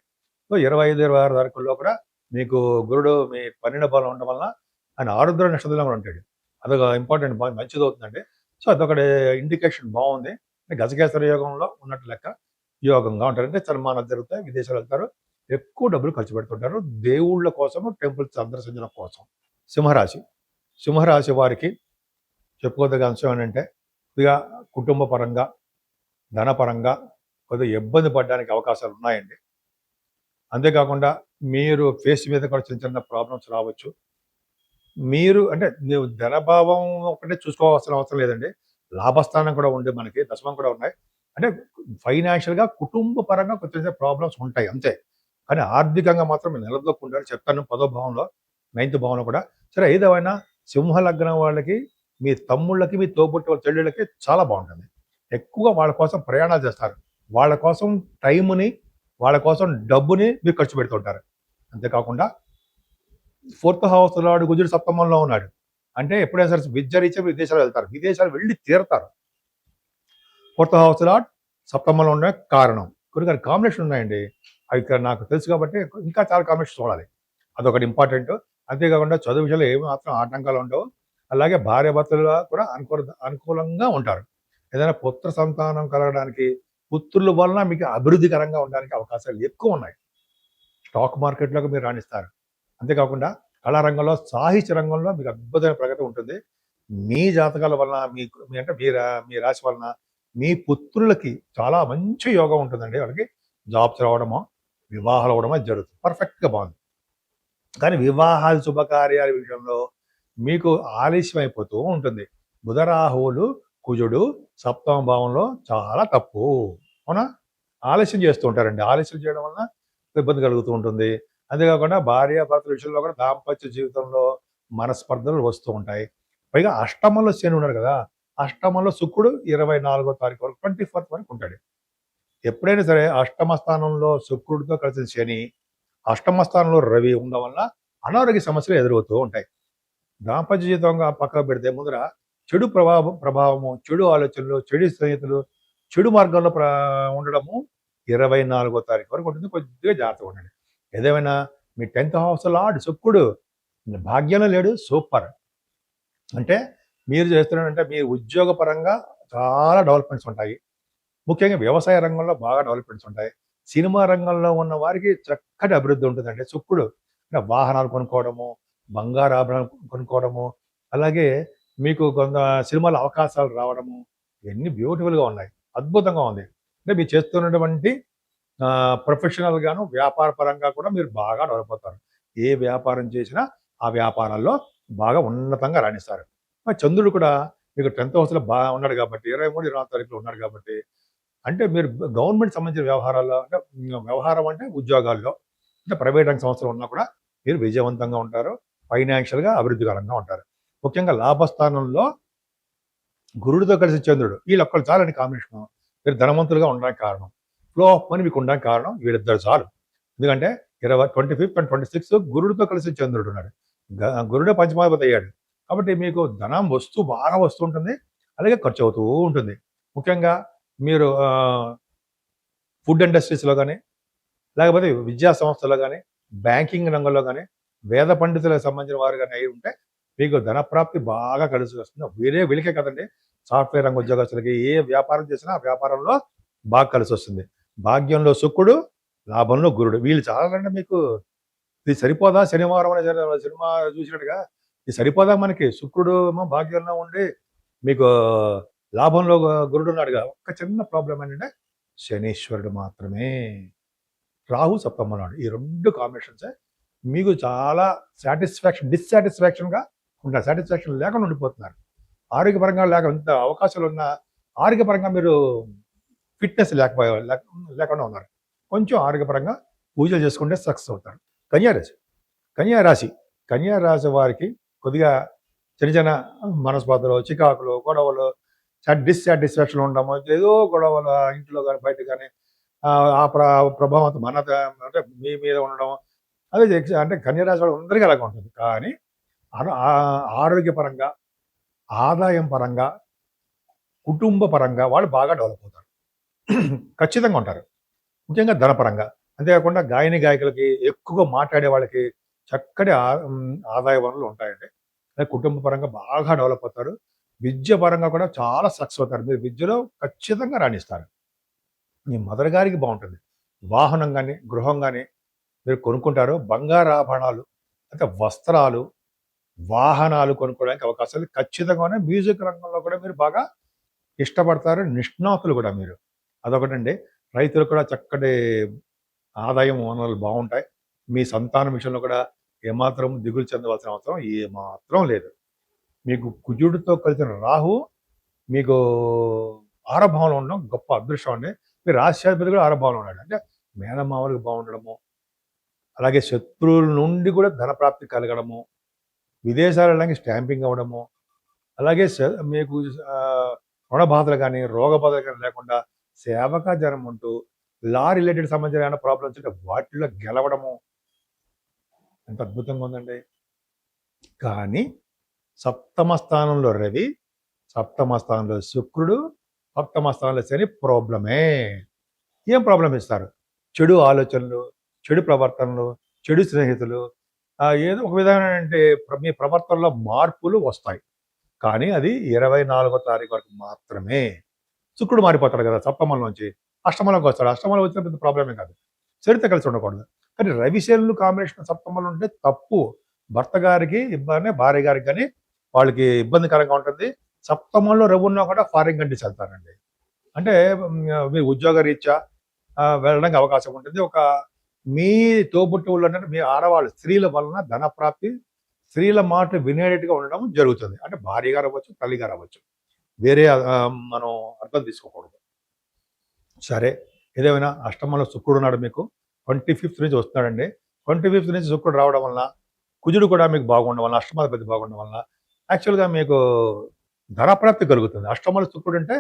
సో 25, 26 తారీఖుల్లో కూడా మీకు గురుడు మీ 12వ భావంలో ఉండడం వలన ఆయన ఆరుద్ర నక్షత్రంలో కూడా ఉంటాడు. అదొక ఇంపార్టెంట్, మంచిది అవుతుందండి. సో అదొకటి ఇండికేషన్ బాగుంది. గజకేశ్వర యోగంలో ఉన్నట్టు లెక్క యోగంగా ఉంటారు. అంటే సన్మానాలు జరుగుతాయి, విదేశాలు వెళ్తారు, ఎక్కువ డబ్బులు ఖర్చు పెడుతుంటారు దేవుళ్ళ కోసము, టెంపుల్ సందర్శించడం కోసం. సింహరాశి, సింహరాశి వారికి చెప్పుకోదగ్గ అంశం ఏంటంటే కొద్దిగా కుటుంబ పరంగా, ధనపరంగా కొద్దిగా ఇబ్బంది పడడానికి అవకాశాలు ఉన్నాయండి. అంతేకాకుండా మీరు ఫేస్ మీద కూడా చిన్న చిన్న ప్రాబ్లమ్స్ రావచ్చు. మీరు అంటే నువ్వు ధనభావం ఒకటే చూసుకోవాల్సిన అవసరం లేదండి, లాభస్థానం కూడా ఉండి మనకి దశమం కూడా ఉన్నాయి. అంటే ఫైనాన్షియల్గా కుటుంబ పరంగా కొంచెం ప్రాబ్లమ్స్ ఉంటాయి అంతే. కానీ ఆర్థికంగా మాత్రం నిలదొక్కుంటారు చెప్తాను. 10వ భావంలో, 9th భావంలో కూడా. సరే ఏదేమైనా సింహ లగ్నం వాళ్ళకి, మీ తమ్ముళ్ళకి, మీ తోబుట్టు చెల్లెళ్ళకి చాలా బాగుంటుంది. ఎక్కువగా వాళ్ళ కోసం ప్రయాణాలు చేస్తారు, వాళ్ళ కోసం టైంని, వాళ్ళ కోసం డబ్బుని మీరు ఖర్చు పెడుతుంటారు. అంతేకాకుండా 4th హౌస్ లార్డ్ కుజుడు సప్తమంలో ఉన్నాడు అంటే ఎప్పుడైనా సరే విద్యారీత్యా విదేశాలు వెళ్తారు, విదేశాలు వెళ్ళి తీరతారు. 4th హౌస్ లార్డ్ సప్తమంలో ఉండే కారణం కొన్ని కాంబినేషన్ ఉన్నాయండి, అవి ఇక్కడ నాకు తెలుసు కాబట్టి ఇంకా చాలా కాంబినేషన్ చూడాలి, అదొకటి ఇంపార్టెంట్. అంతేకాకుండా చదువు విషయంలో ఏమి మాత్రం ఆటంకాలు ఉండవు. అలాగే భార్యాభర్తలు కూడా అనుకూలంగా ఉంటారు. ఏదైనా పుత్ర సంతానం కలగడానికి, పుత్రుల వలన మీకు అభివృద్ధికరంగా ఉండడానికి అవకాశాలు ఎక్కువ ఉన్నాయి. స్టాక్ మార్కెట్లోకి మీరు రాణిస్తారు. అంతేకాకుండా కళారంగంలో, సాహిత్య రంగంలో మీకు అద్భుతమైన ప్రగతి ఉంటుంది. మీ జాతకాల వలన, మీకు అంటే మీ రాశి వలన మీ పుత్రులకి చాలా మంచి యోగం ఉంటుందండి. వాళ్ళకి జాబ్స్ రావడమో, వివాహాలు అవ్వడమో జరుగుతుంది, పర్ఫెక్ట్గా బాగుంది. కానీ వివాహాలు, శుభకార్యాల విషయంలో మీకు ఆలస్యం అయిపోతూ ఉంటుంది. బుధరాహువులు, కుజుడు 7వ భావంలో చాలా తప్పు, అవునా? ఆలస్యం చేస్తూ ఉంటారండి. ఆలస్యం చేయడం వలన ఇబ్బంది కలుగుతూ ఉంటుంది. అంతేకాకుండా భార్యాభర్తల విషయంలో కూడా దాంపత్య జీవితంలో మనస్పర్ధలు వస్తూ ఉంటాయి. పైగా అష్టమంలో శని ఉన్నాడు కదా, అష్టమంలో శుక్రుడు 24వ తారీఖు వరకు, 24th వరకు ఉంటాడు. ఎప్పుడైనా సరే అష్టమ స్థానంలో శుక్రుడితో కలిసిన శని, అష్టమ స్థానంలో రవి ఉండడం వల్ల అనారోగ్య సమస్యలు ఎదురవుతూ ఉంటాయి. దాంపత్య జీవితంగా పక్కకు పెడితే ముందర చెడు ప్రభావము, చెడు ఆలోచనలు, చెడు స్నేహితులు, చెడు మార్గంలో ఉండడము 24వ తారీఖు వరకు ఉంటుంది. కొద్దిగా జాగ్రత్తగా ఉండండి. ఏదేమైనా మీ 10th హౌస్ లార్డ్ శుక్రుడు భాగ్యంలో లేడు, సూపర్. అంటే మీరు చేస్తున్నారంటే మీ ఉద్యోగ పరంగా చాలా డెవలప్మెంట్స్ ఉంటాయి. ముఖ్యంగా వ్యవసాయ రంగంలో బాగా డెవలప్మెంట్స్ ఉంటాయి. సినిమా రంగంలో ఉన్న వారికి చక్కటి అభివృద్ధి ఉంటుందండి. శుక్రుడు అంటే వాహనాలు కొనుక్కోవడము, బంగారు ఆభరణాలు కొనుక్కోవడము, అలాగే మీకు కొంత సినిమాలో అవకాశాలు రావడము, ఇవన్నీ బ్యూటిఫుల్‌గా ఉన్నాయి. అద్భుతంగా ఉంది. అంటే మీరు చేస్తున్నటువంటి ప్రొఫెషనల్ గాను, వ్యాపార పరంగా కూడా మీరు బాగా డెవలప్ అవుతారు. ఏ వ్యాపారం చేసినా ఆ వ్యాపారాల్లో బాగా ఉన్నతంగా రాణిస్తారు. మరి చంద్రుడు కూడా మీకు 10థ్ హౌస్‌లో ఉన్నాడు కాబట్టి 23, 24 తారీఖులో ఉన్నాడు కాబట్టి అంటే మీరు గవర్నమెంట్ సంబంధించిన వ్యవహారాల్లో అంటే వ్యవహారం అంటే ఉద్యోగాల్లో అంటే ప్రైవేట్ రంగ సంస్థలు ఉన్నా కూడా మీరు విజయవంతంగా ఉంటారు. ఫైనాన్షియల్‌గా అభివృద్ధికరంగా ఉంటారు. ముఖ్యంగా లాభస్థానంలో గురుడితో కలిసి చంద్రుడు వీళ్ళొక్కళ్ళు చాలండి కాంబినేషను. మీరు ధనవంతులుగా ఉండడానికి కారణం. ఫ్లో ఆఫ్ మనీ మీకు ఉండడానికి కారణం వీళ్ళిద్దరు చాలు. ఎందుకంటే 25th అండ్ 26 గురుడితో కలిసి చంద్రుడు ఉన్నాడు. గురుడే పంచమాధిపతి అయ్యాడు. కాబట్టి మీకు ధనం బాగా వస్తూ ఉంటుంది. అలాగే ఖర్చు అవుతూ ఉంటుంది. ముఖ్యంగా మీరు ఫుడ్ ఇండస్ట్రీస్‌లో గాని, లేకపోతే విద్యా సంస్థల్లో గాని, బ్యాంకింగ్ రంగంలో గాని, వేద పండితులకు సంబంధించిన వారు గాని అయి ఉంటే మీకు ధన ప్రాప్తి బాగా కలిసి వస్తుంది. వీళ్ళకే కదండీ సాఫ్ట్‌వేర్ రంగ ఉద్యోగస్తులకి ఏ వ్యాపారం చేసినా ఆ వ్యాపారంలో బాగా కలిసొస్తుంది. భాగ్యంలో శుక్రుడు, లాభంలో గురుడు. వీళ్ళు చాలండి మీకు. ఇది సరిపోదా శనివారం అనే సినిమా చూసినట్టుగా ఇది సరిపోదా మనకి? శుక్రుడు ఏమో భాగ్యంలో ఉండి మీకు లాభంలో గురుడున్నాడుగా. ఒక్క చిన్న ప్రాబ్లమ్ ఏంటంటే శనీశ్వరుడు మాత్రమే. రాహు సప్తమంలో ఉన్నాడు. ఈ 2 కాంబినేషన్సే మీకు చాలా డిస్సాటిస్ఫాక్షన్‌గా ఉంటారు. సాటిస్ఫాక్షన్ లేకుండా ఉండిపోతున్నారు. ఆరోగ్యపరంగా ఎంత అవకాశాలున్నా ఆరోగ్యపరంగా మీరు ఫిట్‌నెస్ లేకుండా ఉన్నారు. కొంచెం ఆరోగ్యపరంగా పూజలు చేసుకుంటే సక్సెస్ అవుతారు. కన్యా రాశి వారికి కొద్దిగా చిన్న మనస్పర్ధలు, చికాకులు, గొడవలు, డిస్సాటిస్ఫాక్షన్ ఉండడము, ఏదో గొడవలు ఇంట్లో కానీ బయట కానీ ఆ ప్రభావం అంటే మీ మీద ఉండడం అదే అంటే కన్యరాశి వాళ్ళు అందరికీ అలాగే ఉంటుంది. కానీ ఆరోగ్యపరంగా, ఆదాయం పరంగా, కుటుంబ పరంగా వాళ్ళు బాగా డెవలప్ అవుతారు. ఖచ్చితంగా ఉంటారు. ముఖ్యంగా ధనపరంగా. అంతేకాకుండా గాయకులకి ఎక్కువగా మాట్లాడే వాళ్ళకి చక్కటి ఆదాయ వనరులు ఉంటాయండి. కుటుంబ పరంగా బాగా డెవలప్ అవుతారు. విద్య పరంగా కూడా చాలా సక్సెస్ అవుతారు. మీరు విద్యలో ఖచ్చితంగా రాణిస్తారు. మీ మదర్ గారికి బాగుంటుంది. వాహనం కానీ, గృహం కానీ మీరు కొనుక్కుంటారు. బంగారు ఆభరణాలు అంటే వస్త్రాలు, వాహనాలు కొనుక్కోవడానికి అవకాశాలు ఖచ్చితంగా ఉన్నాయి. మ్యూజిక్ రంగంలో కూడా మీరు బాగా ఇష్టపడతారు. నిష్ణాతులు కూడా మీరు. అదొకటండి. రైతులకు కూడా చక్కటి ఆదాయం వనరులు బాగుంటాయి. మీ సంతానం విషయంలో కూడా ఏమాత్రం దిగులు చెందవలసిన అవసరం ఏమాత్రం లేదు. మీకు కుజుడితో కలిసిన రాహు మీకు ఆరభావంలో ఉండడం గొప్ప అదృష్టం అండి. మీ రాశ్యాధిపతి కూడా ఆరభావంలో ఉన్నాడు. అంటే మేనమామలకు బాగుండడము, అలాగే శత్రువుల నుండి కూడా ధనప్రాప్తి కలగడము, విదేశాల వెళ్ళడానికి స్టాంపింగ్ అవ్వడము, అలాగే మీకు రుణ బాధలు కానీ, రోగ బాధలు కానీ లేకుండా సేవకా జనం ఉంటూ లా రిలేటెడ్ సంబంధించిన ఏమైనా ప్రాబ్లమ్స్ ఉంటే వాటిలో గెలవడము ఎంత అద్భుతంగా ఉందండి. కానీ సప్తమ స్థానంలో రవి, సప్తమ స్థానంలో శుక్రుడు, సప్తమ స్థానంలో శని ప్రాబ్లమే. ఏం ప్రాబ్లం ఇస్తారు? చెడు ఆలోచనలు, చెడు ప్రవర్తనలు, చెడు స్నేహితులు, ఏదో ఒక విధమైన అంటే మీ ప్రవర్తనలో మార్పులు వస్తాయి. కానీ అది 24వ తారీఖు వరకు మాత్రమే. శుక్రుడు మారిపోతాడు కదా సప్తమంలోంచి అష్టమంలోకి వస్తాడు. అష్టమంలో వచ్చిన పెద్ద ప్రాబ్లమే కాదు. శనితో కలిసి ఉండకూడదు. కానీ రవి శనులు కాంబినేషన్ సప్తమంలో ఉంటే తప్పు. భర్త గారికి ఇబ్బంది, భార్య గారికి కానీ వాళ్ళకి ఇబ్బందికరంగా ఉంటుంది. సప్తమంలో రవి ఉన్నా కూడా ఫారిన్ కంట్రీస్ వెళ్తారండి. అంటే మీ ఉద్యోగ రీత్యా వెళ్ళడానికి అవకాశం ఉంటుంది. మీ తోబుట్టువులు అంటే మీ ఆడవాళ్ళు స్త్రీల వలన ధన ప్రాప్తి, స్త్రీల మాట వినేటట్టుగా ఉండడం జరుగుతుంది. అంటే భార్య గారు అవ్వచ్చు, తల్లి గారు అవ్వచ్చు. వేరే మనం అర్థం తీసుకోకూడదు. సరే ఏదేమైనా అష్టమంలో శుక్రుడు ఉన్నాడు మీకు 25th నుంచి వస్తున్నాడండి. 25th నుంచి శుక్రుడు రావడం వలన కుజుడు కూడా మీకు బాగుండడం వలన అష్టమాధిపతి బాగుండడం వలన యాక్చువల్గా మీకు ధనప్రాప్తి కలుగుతుంది. అష్టమంలో శుక్రుడు అంటే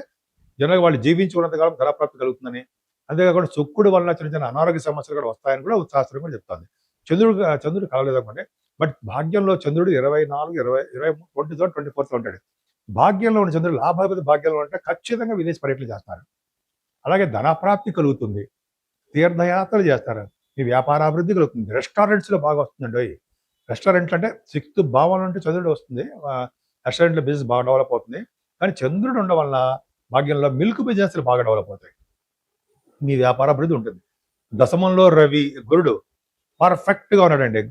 జనరల్గా వాళ్ళు జీవించి ఉన్నంతకాలం ధనప్రాప్తి కలుగుతుందని, అంతేకాకుండా శుక్రుడు వలన చిన్న చిన్న అనారోగ్య సమస్యలు కూడా వస్తాయని కూడా శాస్త్రం కూడా చెప్తుంది. చంద్రుడు కలలేదు అనుకోండి. బట్ భాగ్యంలో చంద్రుడు 24, 20, 23, 24 ఉంటాడు. భాగ్యంలో ఉన్న చంద్రుడు లాభాధిపతి భాగ్యంలో ఉంటే ఖచ్చితంగా విదేశీ పర్యటన చేస్తారు. అలాగే ధనప్రాప్తి కలుగుతుంది. తీర్థయాత్రలు చేస్తారు. మీ వ్యాపారాభివృద్ధి కలుగుతుంది. రెస్టారెంట్స్లో బాగా వస్తుందండి. రెస్టారెంట్లు అంటే 6th భావంలో ఉంటే చంద్రుడు వస్తుంది. రెస్టారెంట్లో బిజినెస్ బాగా డెవలప్ అవుతుంది. కానీ చంద్రుడు ఉండడం వల్ల భాగ్యంలో మిల్క్ బిజినెస్లు బాగా డెవలప్ అవుతాయి. మీ వ్యాపారాభివృద్ధి ఉంటుంది. దశమంలో రవి గురుడు పర్ఫెక్ట్గా ఉన్నాడండి.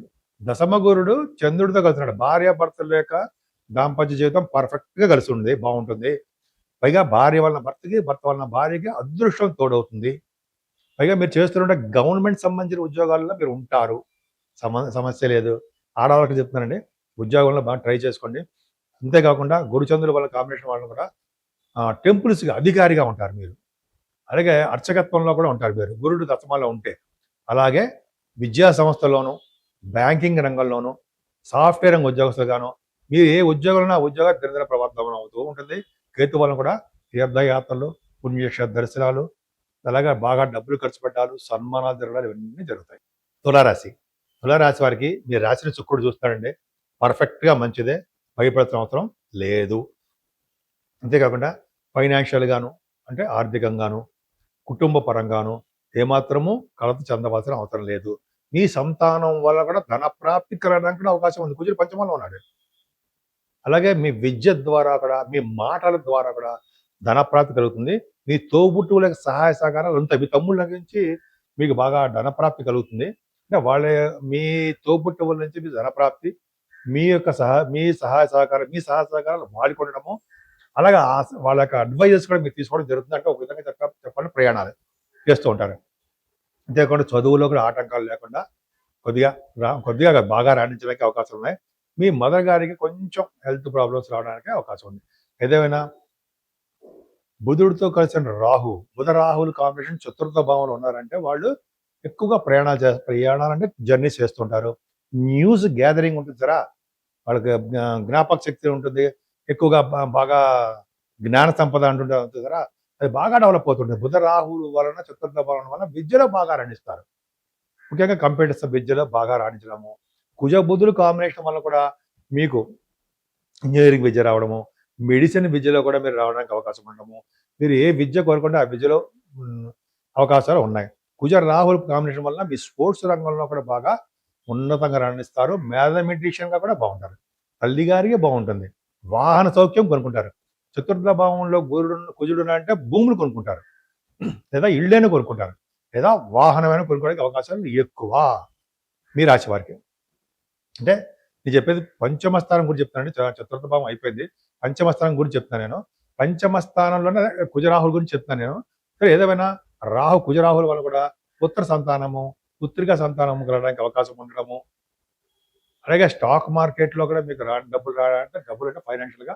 దశమ గురుడు చంద్రుడితో కలిసినాడు. భార్యాభర్తల యొక్క దాంపత్య జీవితం పర్ఫెక్ట్గా కలిసి ఉంది, బాగుంటుంది. పైగా భార్య వలన భర్తకి, భర్త వలన భార్యకి అదృష్టం తోడవుతుంది. పైగా మీరు చేస్తుంటే గవర్నమెంట్ సంబంధించిన ఉద్యోగాల్లో మీరు ఉంటారు. సమస్య లేదు. ఆడవాళ్ళకి చెప్తున్నానండి, ఉద్యోగంలో బాగా ట్రై చేసుకోండి. అంతేకాకుండా గురుచంద్రుల వల్ల కాంబినేషన్ వాళ్ళు కూడా టెంపుల్స్‌కి అధికారిగా ఉంటారు మీరు. అలాగే అర్చకత్వంలో కూడా ఉంటారు మీరు గురుడు దశమాలో ఉంటే. అలాగే విద్యా సంస్థల్లోనూ, బ్యాంకింగ్ రంగంలోనూ, సాఫ్ట్‌వేర్ రంగ ఉద్యోగస్తులుగాను మీరు ఏ ఉద్యోగంలో ఆ ఉద్యోగం దినదిన ప్రవర్తనం అవుతూ ఉంటుంది. కేతు వలన కూడా తీర్థయాత్రలు, పుణ్యక్షేత్ర దర్శనాలు, అలాగే బాగా డబ్బులు ఖర్చు పెట్టాలు, సన్మానాలు జరగాలు ఇవన్నీ జరుగుతాయి. తులారాశి. తులారాశి వారికి మీ రాశిని శుక్రుడు చూస్తాడండి. పర్ఫెక్ట్‌గా మంచిదే. భయపడాల్సిన అవసరం లేదు. అంతేకాకుండా ఫైనాన్షియల్‌గాను అంటే ఆర్థికంగాను, కుటుంబ పరంగాను ఏమాత్రము కలత చెందవలసిన అవసరం లేదు. మీ సంతానం వల్ల కూడా ధన ప్రాప్తి కలగడానికి కూడా అవకాశం ఉంది. కుజుడు పంచమంలో ఉన్నాడు. అలాగే మీ విద్య ద్వారా కూడా, మీ మాటల ద్వారా కూడా ధన ప్రాప్తి కలుగుతుంది. మీ తోబుట్టువులకు సహాయ సహకారాలు ఉంటాయి. మీ తమ్ముళ్ళ నుంచి మీకు బాగా ధన ప్రాప్తి కలుగుతుంది. అంటే మీ తోబుట్టువుల నుంచి మీ ధన ప్రాప్తి, మీ సహాయ సహకారం, మీ సహాయ సహకారాలు వాడుకోవడము, అలాగే వాళ్ళ యొక్క అడ్వైజెస్ కూడా మీరు తీసుకోవడం జరుగుతుంది. అంటే ఒక విధంగా చెప్పాలంటే ప్రయాణాలు చేస్తూ ఉంటారు. అంతేకాకుండా చదువులో కూడా ఆటంకాలు లేకుండా కొద్దిగా బాగా రాణించడానికి అవకాశాలు ఉన్నాయి. మీ మదర్ గారికి కొంచెం హెల్త్ ప్రాబ్లమ్స్ రావడానికి అవకాశం ఉంది. ఏదేమైనా బుధుడితో కలిసిన బుధ రాహువులు కాంబినేషన్ చతుర్థ భావంలో ఉన్నారంటే వాళ్ళు ఎక్కువగా ప్రయాణాలంటే జర్నీస్ చేస్తుంటారు. న్యూస్ గ్యాదరింగ్ ఉంటుంది సరా, వాళ్ళకి జ్ఞాపక శక్తి ఉంటుంది. ఎక్కువగా బాగా జ్ఞాన సంపద అంటుంటుంది సరా, అది బాగా డెవలప్ అవుతుంది. బుధ రాహువుల వలన చతుర్థ భావం వలన విద్యలో బాగా రాణిస్తారు. ముఖ్యంగా కంప్యూటర్స్ విద్యలో బాగా రాణించడము. కుజ బుధులు కాంబినేషన్ వల్ల కూడా మీకు ఇంజనీరింగ్ విద్య రావడము, మెడిసిన్ విద్యలో కూడా మీరు రావడానికి అవకాశం ఉండడము, మీరు ఏ విద్య కోరుకుంటే ఆ విద్యలో అవకాశాలు ఉన్నాయి. కుజ రాహుల్ కాంబినేషన్ వల్ల మీ స్పోర్ట్స్ రంగంలో కూడా బాగా ఉన్నతంగా రాణిస్తారు. మ్యాథమెటిషియన్గా కూడా బాగుంటారు. తల్లి గారికి బాగుంటుంది. వాహన సౌఖ్యం కొనుక్కుంటారు. చతుర్థ భావంలో కుజుడు అంటే భూములు కొనుక్కుంటారు, లేదా ఇళ్ళైనా కొనుక్కుంటారు, లేదా వాహనమైన కొనుక్కోవడానికి అవకాశాలు ఎక్కువ మీ రాశి వారికి. అంటే నేను చెప్పేది పంచమ స్థానం గురించి చెప్తానండి. చతుర్థ భావం అయిపోయింది. పంచమ స్థానం గురించి చెప్తాను నేను. పంచమ స్థానంలోనే కుజరాహుల గురించి చెప్తాను నేను. సరే, ఏదేమైనా కుజరాహుల వల్ల కూడా పుత్ర సంతానము, పుత్రిక సంతానము కలగడానికి అవకాశం ఉండడము, అలాగే స్టాక్ మార్కెట్లో కూడా మీకు డబ్బులు రావాలంటే డబ్బులు అంటే ఫైనాన్షియల్గా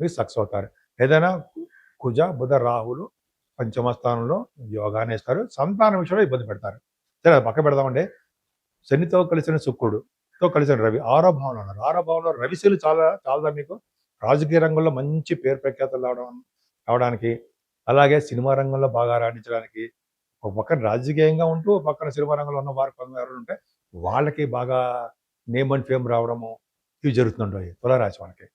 మీరు సక్సెస్ అవుతారు. ఏదైనా కుజ బుధ రాహులు పంచమ స్థానంలో యోగాన్ని ఇస్తారు. సంతానం విషయంలో ఇబ్బంది పెడతారు. సరే, అది పక్క పెడదామండి. శనితో కలిసిన శుక్రుడుతో కలిసిన రవి ఆరో భావంలో ఉన్నారు. ఆరో భావంలో రవిశీలు చాలా మీకు రాజకీయ రంగంలో మంచి పేరు ప్రఖ్యాతలు రావడానికి, అలాగే సినిమా రంగంలో బాగా రాణించడానికి, ఒక పక్కన రాజకీయంగా ఉంటూ ఒక పక్కన సినిమా రంగంలో ఉన్న వారు కొందరు ఉంటే వాళ్ళకి బాగా నేమ్ అండ్ ఫేమ్ రావడము ఇవి జరుగుతుంటాయి తులారాశి వాళ్ళకి.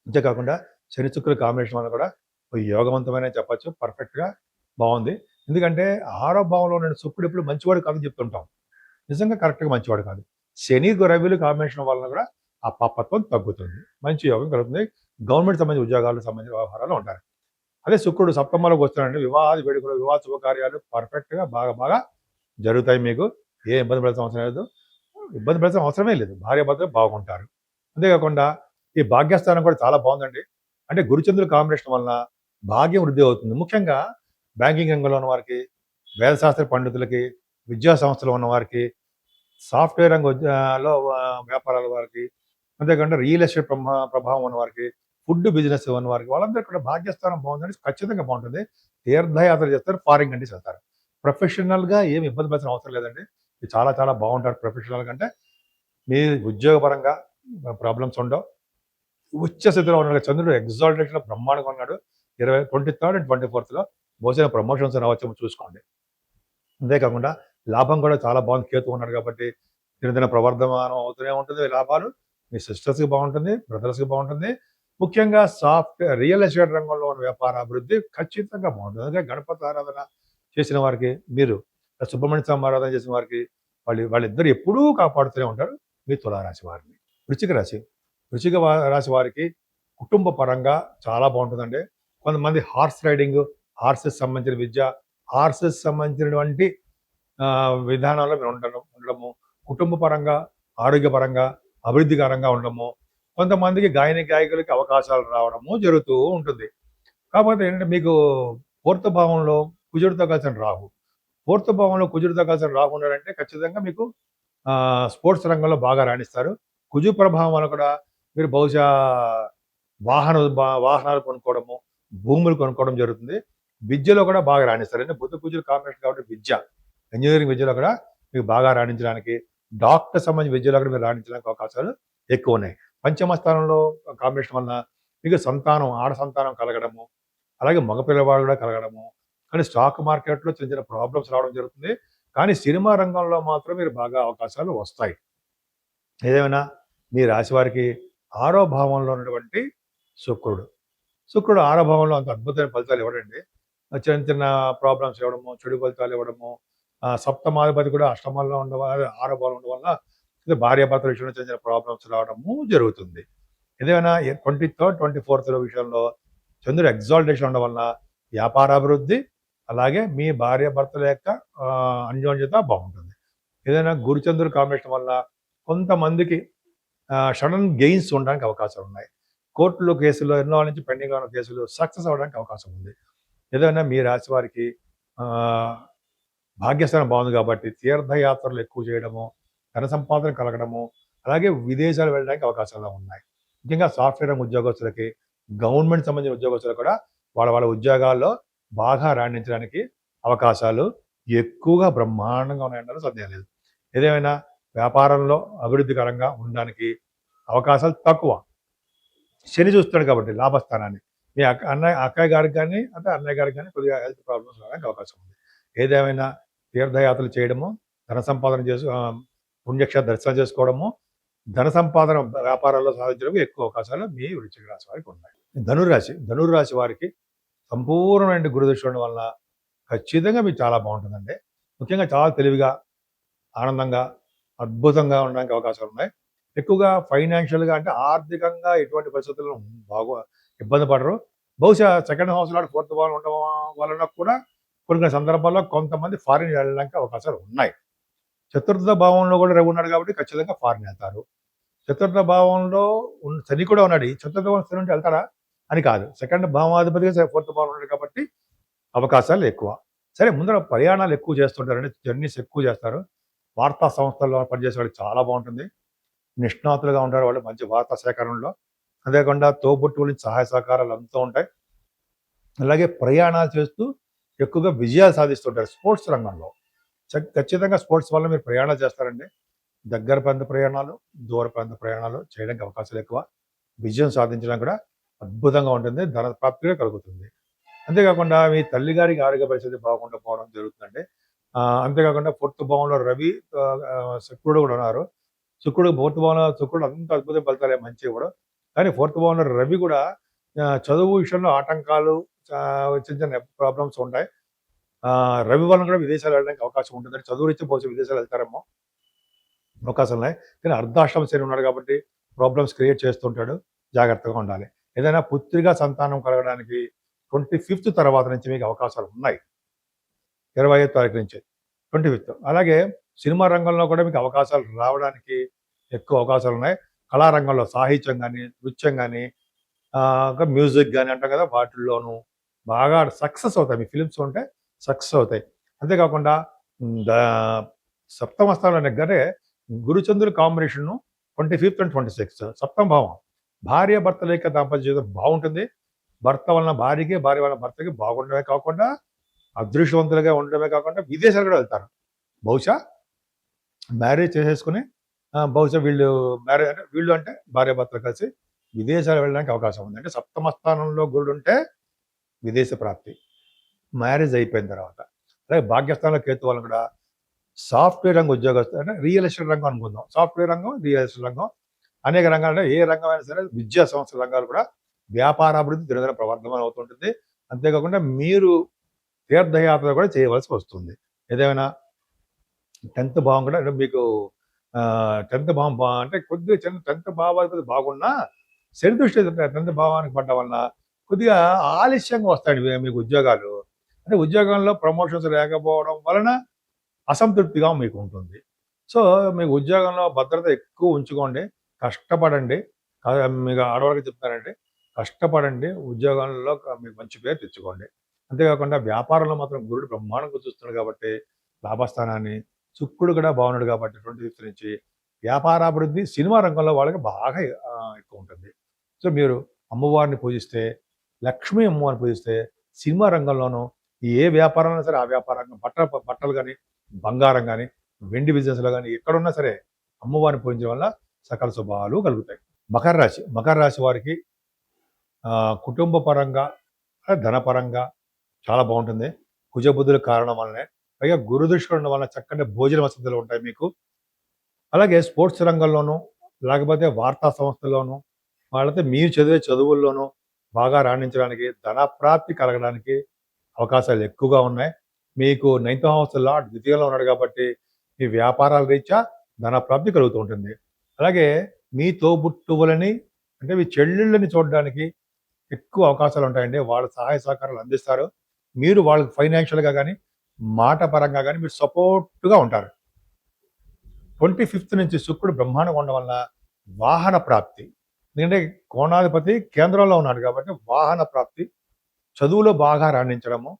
అంతేకాకుండా శని శుక్రుల కాంబినేషన్ వల్ల కూడా యోగవంతమైన చెప్పచ్చు. పర్ఫెక్ట్గా బాగుంది. ఎందుకంటే ఆరో భావంలో ఉన్న శుక్రుడు ఎప్పుడు మంచివాడు కాదని చెప్తుంటాం. నిజంగా కరెక్ట్గా మంచివాడు కాదు. శని రవిలు కాంబినేషన్ వలన కూడా ఆ పాపత్వం తగ్గుతుంది. మంచి యోగం కలుగుతుంది. గవర్నమెంట్ సంబంధించిన ఉద్యోగాలకు సంబంధించిన వ్యవహారాలు ఉంటారు. అదే శుక్రుడు సప్తమంలోకి వస్తున్నాడంటే వివాహ వేడుకలు, వివాహ శుభకార్యాలు పర్ఫెక్ట్గా బాగా జరుగుతాయి. మీకు ఏ ఇబ్బంది పడాల్సిన అవసరం లేదు. ఇబ్బంది పడాల్సిన అవసరమే లేదు. భార్యాభర్తలు బాగుంటారు. అంతేకాకుండా ఈ భాగ్యస్థానం కూడా చాలా బాగుందండి. అంటే గురుచంద్రుల కాంబినేషన్ వలన భాగ్యం వృద్ధి అవుతుంది. ముఖ్యంగా బ్యాంకింగ్ రంగంలో ఉన్న వారికి, వేదశాస్త్ర పండితులకి, విద్యా సంస్థలో ఉన్న వారికి, సాఫ్ట్వేర్ రంగంలో వ్యాపారాల వారికి, అంతేకాకుండా రియల్ ఎస్టేట్ ప్రభావం ఉన్న వారికి, ఫుడ్ బిజినెస్ ఉన్న వారికి, వాళ్ళందరూ కూడా భాగ్యస్థానం బాగుందని ఖచ్చితంగా బాగుంటుంది. తీర్థయాత్ర చేస్తారు, ఫారిన్ కంట్రీస్ వెళ్తారు. ప్రొఫెషనల్గా ఏమి ఇబ్బంది పడాల్సిన అవసరం లేదండి. చాలా బాగుంటారు ప్రొఫెషనల్గా. అంటే మీ ఉద్యోగపరంగా ప్రాబ్లమ్స్ ఉండవు. ఉచ్చ స్థితిలో ఉన్నాడు చంద్రుడు, ఎగ్జాల్టేషన్లో బ్రహ్మాండంగా ఉన్నాడు. 23rd అండ్ 24th బహుశా ప్రమోషన్స్ రావచ్చేమో చూసుకోండి. అంతేకాకుండా లాభం కూడా చాలా బాగుంది. కేతు ఉన్నాడు కాబట్టి దినదిన ప్రవర్ధమానం అవుతూనే ఉంటుంది లాభాలు. మీ సిస్టర్స్కి బాగుంటుంది, బ్రదర్స్కి బాగుంటుంది. ముఖ్యంగా రియల్ ఎస్టేట్ రంగంలో ఉన్న వ్యాపార అభివృద్ధి ఖచ్చితంగా బాగుంటుంది. అందుకే గణపతి ఆరాధన చేసిన వారికి, మీరు సుబ్రహ్మణ్య స్వామి ఆరాధన చేసిన వారికి వాళ్ళిద్దరు ఎప్పుడూ కాపాడుతూనే ఉంటారు మీ తులారాశి వారిని. వృశ్చిక రాశి వారికి కుటుంబ పరంగా చాలా బాగుంటుందండి. కొంతమంది హార్సెస్ సంబంధించిన విద్య, హార్సెస్ సంబంధించినటువంటి విధానాల్లో మీరు ఉండడము, కుటుంబ పరంగా, ఆరోగ్యపరంగా, అభివృద్ధికరంగా ఉండడము, కొంతమందికి గాయకులకి అవకాశాలు రావడము జరుగుతూ ఉంటుంది. కాకపోతే ఏంటంటే మీకు పూర్త భావంలో కుజుడితో కలిసిన రాహు. పూర్త భావంలో కుజుడితో కలిసిన రాహు ఉన్నాడంటే ఖచ్చితంగా మీకు స్పోర్ట్స్ రంగంలో బాగా రాణిస్తారు. కుజు ప్రభావం వల్ల కూడా మీరు బహుశా వాహనాలు కొనుక్కోవడము, భూములు కొనుక్కోవడం జరుగుతుంది. విద్యలో కూడా బాగా రాణిస్తారు. అంటే బుధ కుజులు కాంబినేషన్ కాబట్టి ఇంజనీరింగ్ విద్యలో కూడా మీకు బాగా రాణించడానికి, డాక్టర్ సంబంధించిన విద్యలో కూడా మీరు రాణించడానికి అవకాశాలు ఎక్కువ ఉన్నాయి. పంచమ స్థానంలో కాంబినేషన్ వలన మీకు ఆడ సంతానం కలగడము, అలాగే మగ పిల్లవాడు కూడా కలగడము, కానీ స్టాక్ మార్కెట్లో చిన్న చిన్న ప్రాబ్లమ్స్ రావడం జరుగుతుంది. కానీ సినిమా రంగంలో మాత్రం మీరు బాగా అవకాశాలు వస్తాయి. ఏదేమైనా మీ రాశి వారికి 6వ భావంలో ఉన్నటువంటి శుక్రుడు. శుక్రుడు 6వ భావంలో అంత అద్భుతమైన ఫలితాలు ఇవ్వడండి. చిన్న చిన్న ప్రాబ్లమ్స్ ఇవ్వడము, చెడు ఫలితాలు ఇవ్వడము, సప్తమాధిపతి కూడా అష్టమంలో ఉండడం వల్ల 6వ భావంలో ఉండడం వల్ల భార్యాభర్తల విషయంలో చిన్న చిన్న ప్రాబ్లమ్స్ రావడము జరుగుతుంది. ఏదేమైనా 23rd, 24th విషయంలో చంద్రుడు ఎగ్జాల్టేషన్ ఉండడం వలన వ్యాపారాభివృద్ధి, అలాగే మీ భార్యాభర్తల యొక్క అన్యోన్యత బాగుంటుంది. ఏదైనా గురుచంద్రుడు కాంబినేషన్ వల్ల కొంతమందికి సడన్ గెయిన్స్ ఉండడానికి అవకాశాలు ఉన్నాయి. కోర్టులో కేసుల్లో ఎన్నో నుంచి పెండింగ్లో ఉన్న కేసులు సక్సెస్ అవ్వడానికి అవకాశం ఉంది. ఏదైనా మీ రాశి వారికి భాగ్యస్థానం బాగుంది కాబట్టి తీర్థయాత్రలు ఎక్కువ చేయడము, ధన సంపాదన కలగడము, అలాగే విదేశాలు వెళ్ళడానికి అవకాశాలు ఉన్నాయి. ముఖ్యంగా సాఫ్ట్వేర్ రంగ ఉద్యోగస్తులకి, గవర్నమెంట్ సంబంధించిన ఉద్యోగస్తులు కూడా వాళ్ళ ఉద్యోగాల్లో బాగా రాణించడానికి అవకాశాలు ఎక్కువగా బ్రహ్మాండంగా ఉన్నాయన్నారు సందేహం లేదు. ఏదేమైనా వ్యాపారంలో అభివృద్ధికరంగా ఉండడానికి అవకాశాలు తక్కువ. శని చూస్తాడు కాబట్టి లాభస్థానాన్ని. మీ అక్కయ్య గారికి కానీ అంటే అన్నయ్య గారికి కానీ కొద్దిగా హెల్త్ ప్రాబ్లమ్స్ రావడానికి అవకాశం ఉంది. ఏదేమైనా తీర్థయాత్రలు చేయడము, ధన సంపాదన పుణ్యక్షేత్ర దర్శనం చేసుకోవడము, ధన సంపాదన వ్యాపారాల్లో సాధించడం ఎక్కువ అవకాశాలు మీ వృశ్చిక రాశి వారికి ఉన్నాయి. ధనుర్రాశి వారికి సంపూర్ణమైన గురుదృష్టి ఉండడం వల్ల ఖచ్చితంగా మీకు చాలా బాగుంటుందండి. ముఖ్యంగా చాలా తెలివిగా, ఆనందంగా, అద్భుతంగా ఉండడానికి అవకాశాలు ఉన్నాయి. ఎక్కువగా ఫైనాన్షియల్గా అంటే ఆర్థికంగా ఎటువంటి పరిస్థితుల్లో ఇబ్బంది పడరు. బహుశా సెకండ్ హౌస్లో 4th భావం ఉండడం వలన కూడా కొన్ని సందర్భాల్లో కొంతమంది ఫారిన్ వెళ్ళడానికి అవకాశాలు ఉన్నాయి. చతుర్థ భావంలో కూడా రవి ఉన్నాడు కాబట్టి ఖచ్చితంగా ఫారిన్ వెళ్తారు. చతుర్థ భావంలో శని కూడా ఉన్నాడు. ఈ చతుర్థ భావం శని నుండి వెళ్తారా అని కాదు. సెకండ్ భావాధిపతిగా 4th భావం ఉన్నాడు కాబట్టి అవకాశాలు ఎక్కువ. సరే, ముందర ప్రయాణాలు ఎక్కువ చేస్తుంటారండి, జర్నీస్ ఎక్కువ చేస్తారు. వార్తా సంస్థల్లో పనిచేసే వాళ్ళకి చాలా బాగుంటుంది. నిష్ణాతులుగా ఉంటారు వాళ్ళు మంచి వార్తా సేకరణలో. అంతేకాకుండా తోబుట్టువుల నుంచి సహాయ సహకారాలు అంతా ఉంటాయి. అలాగే ప్రయాణాలు చేస్తూ ఎక్కువగా విజయాలు సాధిస్తుంటారు స్పోర్ట్స్ రంగంలో. ఖచ్చితంగా స్పోర్ట్స్ వల్ల మీరు ప్రయాణాలు చేస్తారండి. దగ్గర ప్రాంత ప్రయాణాలు, దూర ప్రాంత ప్రయాణాలు చేయడానికి అవకాశాలు ఎక్కువ. విజయం సాధించడానికి కూడా అద్భుతంగా ఉంటుంది. ధన ప్రాప్తి కూడా కలుగుతుంది. అంతేకాకుండా మీ తల్లిగారికి ఆరోగ్య పరిస్థితి బాగుండా పోవడం జరుగుతుందండి. అంతేకాకుండా 4th భావంలో రవి, శుక్రుడు కూడా ఉన్నారు. శుక్రుడు 4th భావంలో శుక్రుడు అంత అద్భుత ఫలితాలే మంచి కూడా. కానీ 4th భావంలో రవి కూడా చదువు విషయంలో ఆటంకాలు, చిన్న చిన్న ప్రాబ్లమ్స్ ఉంటాయి. రవి వలన కూడా విదేశాలు వెళ్ళడానికి అవకాశం ఉంటుంది. చదువు రీత్యా బహుశా విదేశాలు వెళ్తారేమో అవకాశాలు ఉన్నాయి. కానీ అర్ధాష్టమ శని ఉన్నాడు కాబట్టి ప్రాబ్లమ్స్ క్రియేట్ చేస్తుంటాడు. జాగ్రత్తగా ఉండాలి. ఏదైనా పుత్రిగా సంతానం కలగడానికి 25th తర్వాత నుంచి మీకు అవకాశాలు ఉన్నాయి. 25వ తారీఖు నుంచి 25th. అలాగే సినిమా రంగంలో కూడా మీకు అవకాశాలు రావడానికి ఎక్కువ అవకాశాలు ఉన్నాయి. కళారంగంలో సాహిత్యం కానీ, నృత్యం కానీ, మ్యూజిక్ కానీ అంటాం కదా, వాటిల్లోనూ బాగా సక్సెస్ అవుతాయి. మీ ఫిలిమ్స్ ఉంటే సక్సెస్ అవుతాయి. అంతేకాకుండా సప్తమ స్థానంలో నెగ్గరే గురుచంద్రుల కాంబినేషన్ 25th and 26th. సప్తమ భావం భార్య భర్తల యొక్క దాంపత్య జీవితం బాగుంటుంది. భర్త వలన భార్యకి, భార్య వలన భర్తకి బాగుండడమే కాకుండా అదృష్టవంతులుగా ఉండడమే కాకుండా విదేశాలు కూడా వెళ్తారు. బహుశా మ్యారేజ్ చేసేసుకుని బహుశా వీళ్ళు అంటే భార్య భర్తలు కలిసి విదేశాలు వెళ్ళడానికి అవకాశం ఉంది. అంటే సప్తమ స్థానంలో గురుడు ఉంటే విదేశ ప్రాప్తి, మ్యారేజ్ అయిపోయిన తర్వాత. అలాగే భాగ్యస్థానంలో కేతు వలన కూడా సాఫ్ట్వేర్ రంగం ఉద్యోగస్తులు అంటే రియల్ ఎస్టేట్ రంగం అనుకుందాం. సాఫ్ట్వేర్ రంగం, రియల్ ఎస్టేట్ రంగం, అనేక రంగాలు అంటే ఏ రంగం అయినా సరే విద్యా సంస్థల రంగాలు కూడా వ్యాపారాభివృద్ధి దినదిన ప్రవర్ధమానం అవుతుంటుంది. అంతేకాకుండా మీరు తీర్థయాత్ర కూడా చేయవలసి వస్తుంది. ఏదేమైనా 10th భావం కూడా మీకు 10th భావం అంటే కొద్దిగా 10th భావాధిపతి బాగున్నా శని దృష్టి 10th భావానికి పడ్డం వలన కొద్దిగా ఆలస్యంగా వస్తాయండి మీకు ఉద్యోగాలు. అంటే ఉద్యోగంలో ప్రమోషన్స్ లేకపోవడం వలన అసంతృప్తిగా మీకు ఉంటుంది. సో, మీకు ఉద్యోగంలో భద్రత ఎక్కువ ఉంచుకోండి. కష్టపడండి. మీకు ఆడవాళ్ళకి చెప్తానండి. కష్టపడండి. ఉద్యోగంలో మీకు మంచి పేరు తెచ్చుకోండి. అంతేకాకుండా వ్యాపారంలో మాత్రం గురుడు బ్రహ్మాండంగా చూస్తున్నాడు కాబట్టి లాభస్థానాన్ని, శుక్రుడు కూడా బాగున్నాడు కాబట్టి 25th నుంచి వ్యాపారాభివృద్ధి, సినిమా రంగంలో వాళ్ళకి బాగా ఎక్కువ ఉంటుంది. సో, మీరు అమ్మవారిని పూజిస్తే, లక్ష్మీ అమ్మవారిని పూజిస్తే సినిమా రంగంలోనూ ఏ వ్యాపారం అయినా సరే ఆ వ్యాపారం బట్టలు గాని, బంగారం గాని, వెండి బిజినెస్‌లో గాని ఎక్కడున్నా సరే అమ్మవారిని పూజించడం వల్ల సకల శుభాలు కలుగుతాయి. మకర రాశి వారికి కుటుంబ పరంగా, ధనపరంగా చాలా బాగుంటుంది. కుజబుద్ధుల కారణం వల్లనే. పైగా గురుదృష్టి ఉండడం వల్ల చక్కటి భోజన వసతులు ఉంటాయి మీకు. అలాగే స్పోర్ట్స్ రంగంలోనూ, లేకపోతే వార్తా సంస్థల్లోనూ, వాళ్ళైతే మీరు చదివే చదువుల్లోనూ బాగా రాణించడానికి, ధన ప్రాప్తి కలగడానికి అవకాశాలు ఎక్కువగా ఉన్నాయి. మీకు 9th హౌస్ లార్డ్ ద్వితీయంలో ఉన్నాడు కాబట్టి, మీ వ్యాపారాల రీత్యా ధన ప్రాప్తి కలుగుతూ ఉంటుంది. అలాగే మీ తోబుట్టువులని అంటే మీ చెల్లెళ్ళని చూడడానికి ఎక్కువ అవకాశాలు ఉంటాయండి. వాళ్ళ సహాయ సహకారాలు అందిస్తారు. మీరు వాళ్ళకి ఫైనాన్షియల్‌గా గానీ, మాట పరంగా గానీ మీరు సపోర్ట్‌గా ఉంటారు. 25th నుంచి శుక్రుడు బ్రహ్మాండంగా ఉండడం వల్ల వాహన ప్రాప్తి. ఎందుకంటే కోణాధిపతి కేంద్రంలో ఉన్నాడు కాబట్టి వాహన ప్రాప్తి, చదువులో బాగా రాణించడము,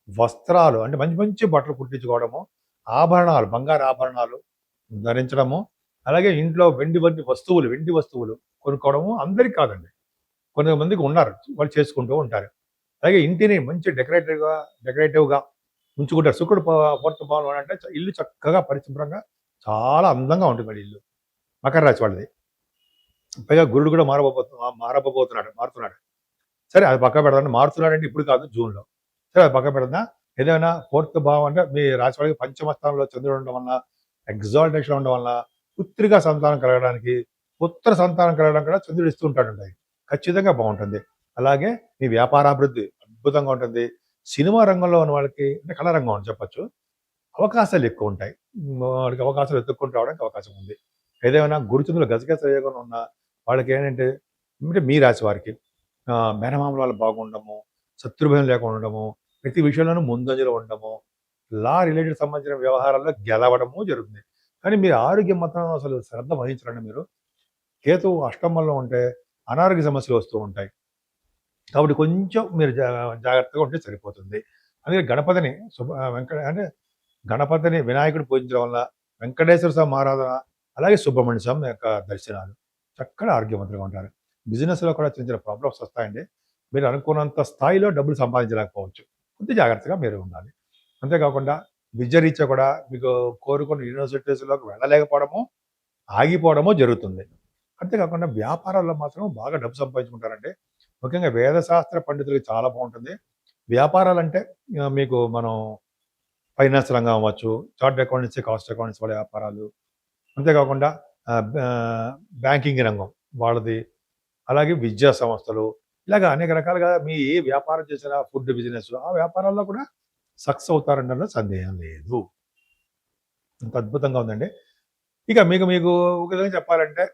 వస్త్రాలు అంటే మంచి మంచి బట్టలు కుట్టించుకోవడము, ఆభరణాలు, బంగారు ఆభరణాలు ధరించడము, అలాగే ఇంట్లో వెండి వస్తువులు కొనుక్కోవడము అందరికి కాదండి. కొంతమందికి ఉన్నారు. వాళ్ళు చేసుకుంటూ ఉంటారు. అలాగే ఇంటిని మంచి డెకరేటివ్‌గా ఉంచుకుంటారు. శుక్రుడు 4th భావంలో అంటే ఇల్లు చక్కగా పరిశుభ్రంగా చాలా అందంగా ఉంటుంది ఇల్లు. మకర రాశి వాళ్ళది. పైగా గురుడు కూడా మారుతున్నాడు. సరే అది పక్కన పెడదాం. మారుతున్నాడంటే ఇప్పుడు కాదు జూన్‌లో. సరే అది పక్కన పెడదాం. ఏదైనా 4th భావం అంటే మీ రాశి వాళ్ళకి పంచమ స్థానంలో చంద్రుడు ఉండడం వల్ల, ఎగ్జాల్టేషన్ ఉండడం వల్ల పుత్రిక సంతానం కలగడానికి, పుత్ర సంతానం కలగడం కూడా చంద్రుడు ఇస్తూ ఉంటాడండి. ఖచ్చితంగా బాగుంటుంది. అలాగే మీ వ్యాపారాభివృద్ధి అద్భుతంగా ఉంటుంది. సినిమా రంగంలో ఉన్న వాళ్ళకి అంటే కళా రంగం అని చెప్పొచ్చు. అవకాశాలు ఎక్కువ ఉంటాయి. వాడికి అవకాశాలు వెతుక్కుంటూ రావడానికి అవకాశం ఉంది. ఏదేమైనా గురుచంద్రులు గజకేసరి యోగంలో ఉన్న వాళ్ళకి ఏంటంటే అంటే మీ రాశి వారికి మేనమామల వాళ్ళు బాగుండడము, శత్రుభయం లేకుండా ఉండడము, ప్రతి విషయంలోనూ ముందంజలో ఉండడము, లా రిలేటెడ్ సంబంధించిన వ్యవహారాల్లో గెలవడము జరుగుతుంది. కానీ మీరు ఆరోగ్యం మాత్రం అసలు శ్రద్ధ వహించరండి మీరు. కేతువు అష్టమంలో ఉంటే అనారోగ్య సమస్యలు వస్తూ ఉంటాయి. కాబట్టి కొంచెం మీరు జాగ్రత్తగా ఉంటే సరిపోతుంది. అందుకే గణపతిని గణపతిని వినాయకుడిని పూజించడం వల్ల వెంకటేశ్వర స్వామి ఆరాధన, అలాగే సుబ్రహ్మణ్య స్వామి యొక్క దర్శనాలు చక్కగా ఆరోగ్యవంతంగా ఉంటారు. బిజినెస్‌లో కూడా చిన్న చిన్న ప్రాబ్లమ్స్ వస్తాయండి. మీరు అనుకున్నంత స్థాయిలో డబ్బులు సంపాదించలేకపోవచ్చు. కొద్దిగా జాగ్రత్తగా మీరు ఉండాలి. అంతేకాకుండా విద్య రీత్యా కూడా మీకు కోరుకున్న యూనివర్సిటీస్‌లోకి వెళ్ళలేకపోవడము, ఆగిపోవడము జరుగుతుంది. అంతేకాకుండా వ్యాపారాల్లో మాత్రం బాగా డబ్బు సంపాదించుకుంటారండి. ముఖ్యంగా వేదశాస్త్ర పండితులకి చాలా బాగుంటుంది. వ్యాపారాలంటే మీకు మనం ఫైనాన్స్ రంగం అవ్వచ్చు, చార్టర్డ్ అకౌంటెన్సీ, కాస్ట్ అకౌంటెన్సీ వాళ్ళ వ్యాపారాలు, అంతేకాకుండా బ్యాంకింగ్ రంగం వాళ్ళది, అలాగే విద్యా సంస్థలు, ఇలాగ అనేక రకాలుగా మీ ఏ వ్యాపారం చేసినా ఫుడ్ బిజినెస్ ఆ వ్యాపారాల్లో కూడా సక్సెస్ అవుతారనడంలో సందేహం లేదు. అంత అద్భుతంగా ఉందండి. ఇక మీకు మీకు ఒక విధంగా చెప్పాలంటే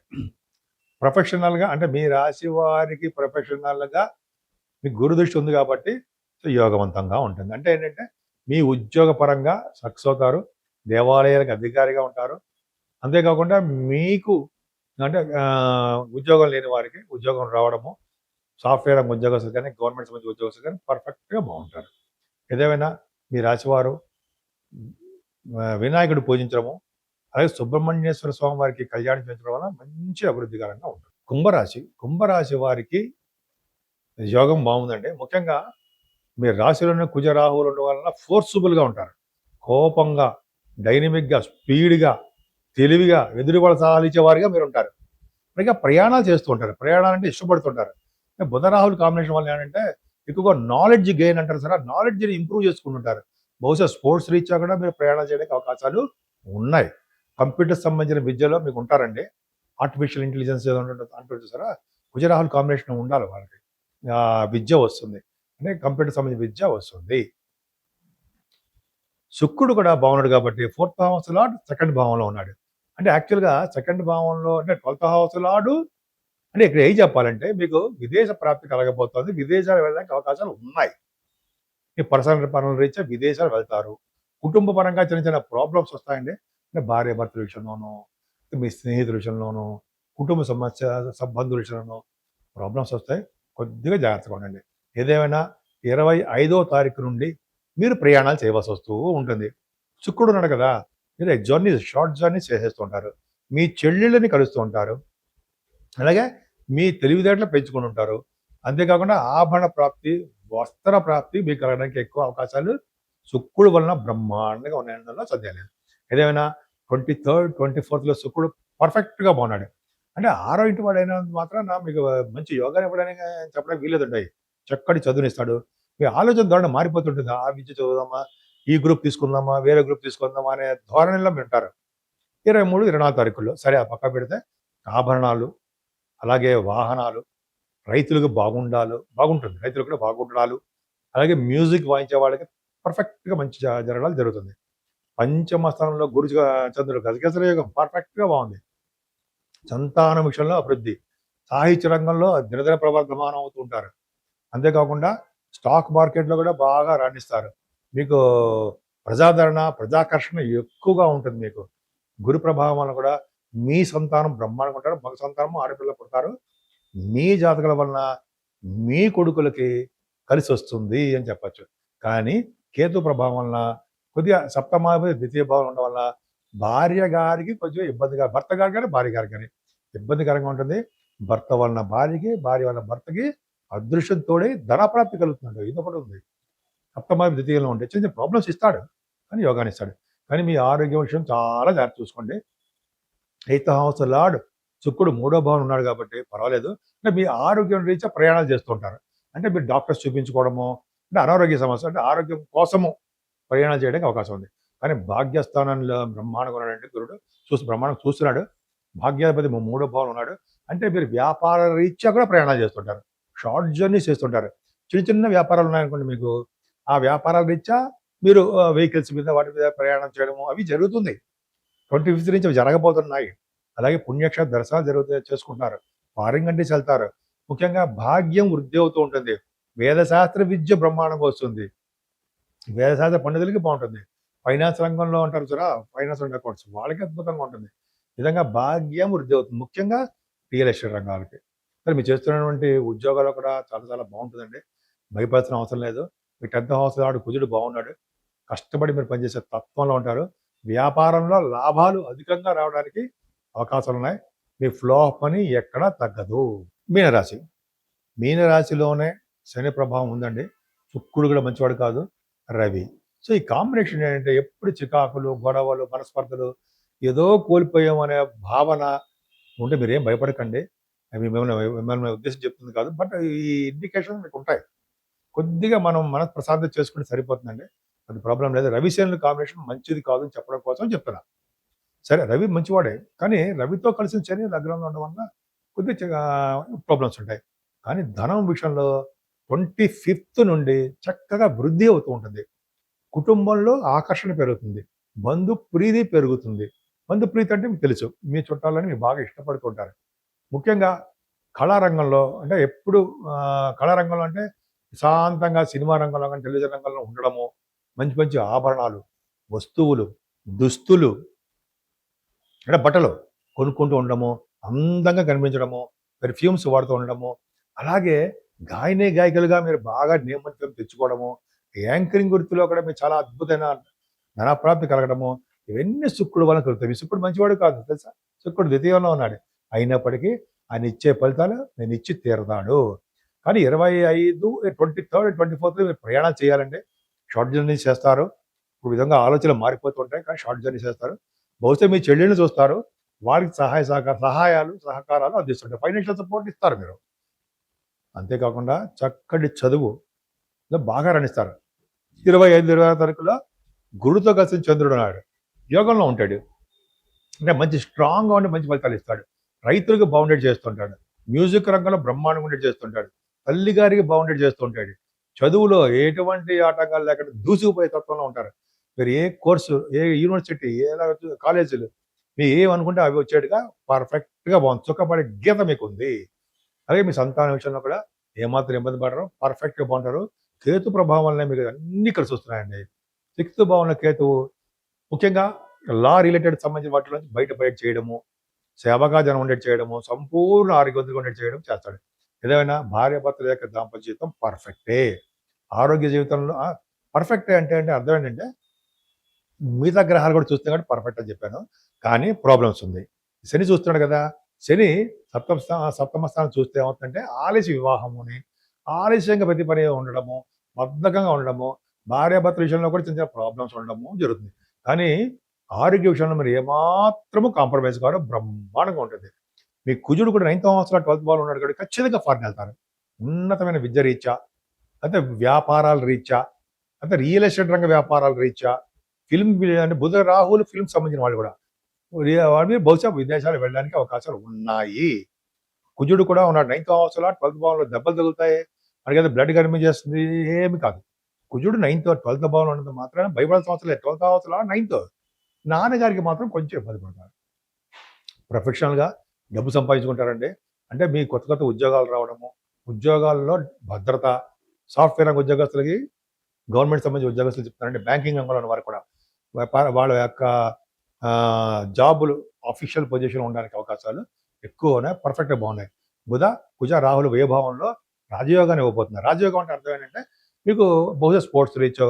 ప్రొఫెషనల్‌గా అంటే మీ రాశి వారికి ప్రొఫెషనల్‌గా మీకు గురుదృష్టి ఉంది కాబట్టి యోగవంతంగా ఉంటుంది. అంటే ఏంటంటే మీ ఉద్యోగ పరంగా సక్సెస్ అవుతారు. దేవాలయాలకు అధికారిగా ఉంటారు. అంతేకాకుండా మీకు అంటే ఉద్యోగం లేని వారికి ఉద్యోగం రావడము, సాఫ్ట్‌వేర్ రంగ ఉద్యోగస్తులు కానీ, గవర్నమెంట్ సంబంధించిన ఉద్యోగస్తులు కానీ పర్ఫెక్ట్‌గా బాగుంటారు. ఏదేమైనా మీ రాశివారు వినాయకుడు పూజించడము, అలాగే సుబ్రహ్మణ్యేశ్వర స్వామి వారికి కళ్యాణం చేయించడం వల్ల మంచి అభివృద్ధికరంగా ఉంటుంది. కుంభరాశి వారికి యోగం బాగుందండి. ముఖ్యంగా మీ రాశిలోనే కుజ రాహువులు ఉండడం వలన ఫోర్సుబుల్‌గా ఉంటారు. కోపంగా, డైనమిక్‌గా, స్పీడ్‌గా, తెలివిగా, ఎదురు వాళ్ళ సలహాలు ఇచ్చేవారుగా మీరు ఉంటారు. పైగా ప్రయాణాలు చేస్తూ ఉంటారు. ప్రయాణాలంటే ఇష్టపడుతుంటారు. బుధ రాహుల్ కాంబినేషన్ వల్ల ఏంటంటే ఎక్కువగా నాలెడ్జ్ గెయిన్ అంటారు సరే, నాలెడ్జ్‌ని ఇంప్రూవ్ చేసుకుంటుంటారు. బహుశా స్పోర్ట్స్ రీత్యా కూడా మీరు ప్రయాణాలు చేయడానికి అవకాశాలు ఉన్నాయి. కంప్యూటర్ సంబంధించిన విద్యలో మీకు ఉంటారండి. ఆర్టిఫిషియల్ ఇంటెలిజెన్స్ ఏదో అంటారు చూసారా, కుజరాహుల్ కాంబినేషన్ ఉండాలి వాళ్ళకి. విద్య వస్తుంది. అంటే కంప్యూటర్ సంబంధించిన విద్య వస్తుంది. శుక్రుడు కూడా బాగున్నాడు కాబట్టి 4th హౌస్ లార్డ్ 2nd భావంలో ఉన్నాడు. అంటే యాక్చువల్‌గా 2nd భావంలో అంటే 12th హౌస్ లార్డ్ అంటే ఇక్కడ ఏం చెప్పాలంటే మీకు విదేశ ప్రాప్తి కలగబోతోంది. విదేశాలు వెళ్ళడానికి అవకాశాలు ఉన్నాయి. మీ పర్సనల్ రీత్యా విదేశాలు వెళ్తారు. కుటుంబ పరంగా చిన్న చిన్న ప్రాబ్లమ్స్ వస్తాయండి. అంటే భార్యాభర్తల విషయంలోనూ, మీ స్నేహితుల విషయంలోనూ, కుటుంబ సంబంధుల విషయంలోనూ ప్రాబ్లమ్స్ వస్తాయి. కొద్దిగా జాగ్రత్తగా ఉండండి. ఏదేమైనా 25వ తారీఖు నుండి మీరు ప్రయాణాలు చేయవలసి వస్తూ ఉంటుంది. శుక్రుడు ఉన్నాడు కదా! మీరు షార్ట్ జర్నీస్ చేసేస్తూ ఉంటారు. మీ చెల్లెళ్ళని కలుస్తూ ఉంటారు. అలాగే మీ తెలివితేటలు పెంచుకొని ఉంటారు. అంతేకాకుండా ఆభరణ ప్రాప్తి, వస్త్ర ప్రాప్తి మీకు కలగడానికి ఎక్కువ అవకాశాలు శుక్రుడు వలన బ్రహ్మాండంగా ఉన్నాయనడంలో సందేహం లేదు. ఏదేమైనా 23, 24లో శుక్రుడు పర్ఫెక్ట్‌గా బాగున్నాడు. అంటే ఆరో ఇంటి వాడైనంత మాత్రాన మీకు మంచి యోగాన్ని ఇవ్వడానికి చెప్పడానికి వీల్లేదండి. చక్కటి చదువునిస్తాడు. మీ ఆలోచన ధోరణి మారిపోతుంటుంది. ఆ విద్య చదువుదామా, ఈ గ్రూప్ తీసుకుందామా, వేరే గ్రూప్ తీసుకుందామా అనే ధోరణిలో వింటారు. 23, 24 తారీఖుల్లో సరే ఆ పక్కన పెడితే ఆభరణాలు, అలాగే వాహనాలు, రైతులకు బాగుంటుంది. రైతులకు కూడా బాగుండాలు. అలాగే మ్యూజిక్ వాయించే వాళ్ళకి పర్ఫెక్ట్‌గా మంచి జరగడాలు జరుగుతుంది. పంచమ స్థానంలో చంద్రుడు గజకేసరి యోగం పర్ఫెక్ట్‌గా బాగుంది. సంతానం విషయంలో అభివృద్ధి. సాహిత్య రంగంలో దినదిన ప్రవర్ధమానం అవుతూ ఉంటారు. అంతేకాకుండా స్టాక్ మార్కెట్‌లో కూడా బాగా రాణిస్తారు. మీకు ప్రజాదరణ, ప్రజాకర్షణ ఎక్కువగా ఉంటుంది మీకు. గురు ప్రభావం వలన కూడా మీ సంతానం బ్రహ్మాండంగా ఉంటారు. మగ సంతానము, ఆడపిల్లలు పుడతారు. మీ జాతకాల వలన మీ కొడుకులకి కలిసొస్తుంది అని చెప్పొచ్చు. కానీ కేతు ప్రభావం వలన కొద్దిగా సప్తమాధిపతి ద్వితీయ భావంలో ఉండడం వల్ల భార్య గారికి కొంచెం ఇబ్బందిగా, భర్త గారికి కానీ, భార్య గారికి కానీ ఇబ్బందికరంగా ఉంటుంది. భర్త వలన భార్యకి, భార్య వలన భర్తకి అదృష్టం తోడై ధనప్రాప్తి కలుగుతుందండి. ఇదొకటి ఉంది. సప్తమాధిపతి ద్వితీయంలో ఉంటే చిన్న ప్రాబ్లమ్స్ ఇస్తాడు. కానీ యోగాన్ని ఇస్తాడు. కానీ మీ ఆరోగ్యం విషయం చాలా జాగ్రత్త చూసుకోండి. ఎయిత్ హౌస్ లార్డ్ శుక్రుడు 3వ భావం ఉన్నాడు కాబట్టి పర్వాలేదు. అంటే మీ ఆరోగ్యం రీత్యా ప్రయాణాలు చేస్తూ ఉంటారు. అంటే మీరు డాక్టర్స్ చూపించుకోవడము, అంటే అనారోగ్య సమస్య, అంటే ఆరోగ్యం కోసము ప్రయాణాలు చేయడానికి అవకాశం ఉంది. కానీ భాగ్యస్థానంలో బ్రహ్మాండంగా ఉన్నాడంటే గురుడు బ్రహ్మాండం చూస్తున్నాడు. భాగ్యాధిపతి 3వ భావం ఉన్నాడు. అంటే మీరు వ్యాపార రీత్యా కూడా ప్రయాణాలు చేస్తుంటారు. షార్ట్ జర్నీస్ చేస్తుంటారు. చిన్న చిన్న వ్యాపారాలు ఉన్నాయనుకోండి మీకు, ఆ వ్యాపారాల రీత్యా మీరు వెహికల్స్ మీద వాటి మీద ప్రయాణం చేయడము అవి జరుగుతుంది. 25th నుంచి అవి జరగబోతున్నాయి. అలాగే పుణ్యక్షేత్ర దర్శనాలు చేసుకుంటున్నారు. ఫారిన్ కంట్రీస్ వెళ్తారు. ముఖ్యంగా భాగ్యం వృద్ధి అవుతూ ఉంటుంది. వేదశాస్త్ర విద్య బ్రహ్మాండంగా వస్తుంది. వేదశాస్త్ర పండితులకి బాగుంటుంది. ఫైనాన్స్ రంగంలో ఉంటారు చూరా, ఫైనాన్స్ అండ్ అకౌంట్స్ వాళ్ళకి అద్భుతంగా ఉంటుంది. ఈ విధంగా భాగ్యం వృద్ధి అవుతుంది. ముఖ్యంగా రియల్ ఎస్టేట్ రంగాలకి. మరి మీరు చేస్తున్నటువంటి ఉద్యోగాలు కూడా చాలా చాలా బాగుంటుందండి. భయపడాల్సిన అవసరం లేదు. మీ 10th హౌస్ లార్డ్ కుజుడు బాగున్నాడు. కష్టపడి మీరు పనిచేసే తత్వంలో ఉంటారు. వ్యాపారంలో లాభాలు అధికంగా రావడానికి అవకాశాలున్నాయి. మీ ఫ్లో ఆఫ్ మనీ ఎక్కడా తగ్గదు. మీనరాశి. మీనరాశిలోనే శని ప్రభావం ఉందండి. శుక్రుడు కూడా మంచివాడు కాదు. రవి. సో ఈ కాంబినేషన్ ఏంటంటే ఎప్పుడు చికాకులు, గొడవలు, మనస్పర్ధలు, ఏదో కోల్పోయాం అనే భావన ఉంటే మీరేం భయపడకండి. అవి మిమ్మల్ని ఉద్దేశం చెప్తుంది కాదు. బట్ ఈ ఇండికేషన్ మీకు ఉంటాయి. కొద్దిగా మనం ప్రశాంతత చేసుకుంటే సరిపోతుందండి. అది ప్రాబ్లం లేదు. రవి శనుల కాంబినేషన్ మంచిది కాదు అని చెప్పడం కోసం చెప్తున్నా. సరే రవి మంచివాడే. కానీ రవితో కలిసిన శని లగ్నంలో ఉండడం వల్ల కొద్దిగా ప్రాబ్లమ్స్ ఉంటాయి. కానీ ధనం విషయంలో 25th నుండి చక్కగా వృద్ధి అవుతూ ఉంటుంది. కుటుంబంలో ఆకర్షణ పెరుగుతుంది. బంధు ప్రీతి పెరుగుతుంది. బంధు ప్రీతి అంటే మీకు తెలుసు. మీ చుట్టాలని మీరు బాగా ఇష్టపడుతుంటారు. ముఖ్యంగా కళారంగంలో అంటే ఎప్పుడు కళారంగంలో అంటే ప్రశాంతంగా సినిమా రంగంలో కానీ, టెలివిజన్ రంగంలో ఉండడము, మంచి మంచి ఆభరణాలు, వస్తువులు, దుస్తులు, అంటే బట్టలు కొనుక్కుంటూ ఉండడము, అందంగా కనిపించడము, పెర్ఫ్యూమ్స్ వాడుతూ ఉండడము, అలాగే గాయకులుగా మీరు బాగా నేమత్వం తెచ్చుకోవడము, యాంకరింగ్ వృత్తిలో కూడా మీరు చాలా అద్భుతమైన ధనప్రాప్తి కలగడము, ఇవన్నీ శుక్రుడు వలన కలుగుతాయి. శుక్రుడు మంచివాడు కాదు తెలుసా. శుక్రుడు ద్వితీయంలో ఉన్నాడు. అయినప్పటికీ ఆయన ఇచ్చే ఫలితాలు నేను ఇచ్చి తీరతాడు. కానీ 25, 23, 24 మీరు ప్రయాణాలు చేయాలండి. షార్ట్ జర్నీస్ చేస్తారు. ఈ విధంగా ఆలోచనలు మారిపోతుంటాయి. కానీ షార్ట్ జర్నీ చేస్తారు. బహుశా మీ చెల్లెల్ని చూస్తారు. వారికి సహకారాలు అందిస్తుంటారు. ఫైనాన్షియల్ సపోర్ట్ ఇస్తారు మీరు. అంతేకాకుండా చక్కటి చదువు బాగా రాణిస్తారు. 25, 26 తారీఖులో గురుతో కలిసిన చంద్రుడు ఉన్నాడు. యోగంలో ఉంటాడు. అంటే మంచి స్ట్రాంగ్గా ఉండి మంచి ఫలితాలు ఇస్తాడు. రైతులకు బౌండెడ్ చేస్తుంటాడు. మ్యూజిక్ రంగంలో బ్రహ్మాండంగా ఉండేది చేస్తుంటాడు. తల్లి గారికి బౌండెడ్ చేస్తుంటాడు. చదువులో ఎటువంటి ఆటంకాలు లేకుండా దూసుకుపోయే తత్వంలో ఉంటారు. మీరు ఏ కోర్సు, ఏ యూనివర్సిటీ, కాలేజీలు మీరు ఏమనుకుంటే అవి వచ్చేట్టుగా పర్ఫెక్ట్గా బాగుంది. సుఖపడే గీత మీకు ఉంది. అలాగే మీ సంతానం విషయంలో కూడా ఏమాత్రం ఇబ్బంది పడరు. పర్ఫెక్ట్గా బాగుంటారు. కేతు ప్రభావం వల్లనే మీకు అన్నీ కలిసి వస్తున్నాయండి. సిక్స్త్ భావంలో కేతువు ముఖ్యంగా లా రిలేటెడ్ సంబంధించిన వాటిలో బయట చేయడము, సేవగా జనం ఉండేది చేయడము, సంపూర్ణ ఆరోగ్యవంతంగా ఉండేది చేయడం చేస్తాడు. ఏదైనా భార్యాభర్తల యొక్క దాంపత్య జీవితం పర్ఫెక్టే. ఆరోగ్య జీవితంలో పర్ఫెక్టే అంటే అర్థం ఏంటంటే మిగతా గ్రహాలు కూడా చూస్తే కాబట్టి పర్ఫెక్ట్ అని చెప్పాను. కానీ ప్రాబ్లమ్స్ ఉంది. శని చూస్తున్నాడు కదా! శని సప్తమ స్థానం చూస్తే ఏమవుతుందంటే ఆలస్య వివాహముని, ఆలస్యంగా ప్రతి పని ఉండడము, బద్ధకంగా ఉండడము, భార్యాభర్తల విషయంలో కూడా చిన్న చిన్న ప్రాబ్లమ్స్ ఉండడము జరుగుతుంది. కానీ ఆరోగ్య విషయంలో మీరు ఏమాత్రము కాంప్రమైజ్ కారు, బ్రహ్మాండంగా ఉంటుంది. మీ కుజుడు కూడా 9వ హౌస్‌లో 12థ్ భావంలో ఉన్నాడు కాబట్టి ఖచ్చితంగా ఫారిన్ వెళ్తారు. ఉన్నతమైన విద్య రీత్యా, అంటే వ్యాపారాల రీత్యా, అంటే రియల్ ఎస్టేట్ రంగ వ్యాపారాల రీత్యా, ఫిల్మ్ అంటే బుధ రాహులు ఫిల్మ్ సంబంధించిన వాళ్ళు కూడా వాడి బహుశా విదేశాలు వెళ్ళడానికి అవకాశాలు ఉన్నాయి. కుజుడు కూడా ఉన్నాడు 9వ హౌస్‌లో 12థ్ భావంలో దెబ్బలు తగులుతాయి. మనకేదో బ్లడ్ కనిపించేస్తుంది ఏమి కాదు. కుజుడు 12థ్ భావంలో ఉన్నంత మాత్రాన భయపడాల్సిన అవసరం లేదు. 12th హౌస్‌లో 9th నాన్నగారికి మాత్రం కొంచెం ఇబ్బంది పడతారు. ప్రొఫెషనల్‌గా డబ్బు సంపాదించుకుంటారండి. అంటే మీ కొత్త ఉద్యోగాలు రావడము, ఉద్యోగాల్లో భద్రత, సాఫ్ట్‌వేర్ రంగ ఉద్యోగస్తులకి గవర్నమెంట్ సంబంధించిన ఉద్యోగస్తులు చెప్తారంటే బ్యాంకింగ్ రంగంలో ఉన్న వారు కూడా వాళ్ళ యొక్క జాబులు ఆఫీషియల్ పొజిషన్‌లో ఉండడానికి అవకాశాలు ఎక్కువ ఉన్నాయి. పర్ఫెక్ట్‌గా బాగున్నాయి. బుధ, కుజ, రాహులు వ్యయభావంలో రాజయోగాన్ని ఇవ్వబోతున్నారు. రాజయోగం అంటే అర్థం ఏంటంటే మీకు బహుశా స్పోర్ట్స్ రీచో,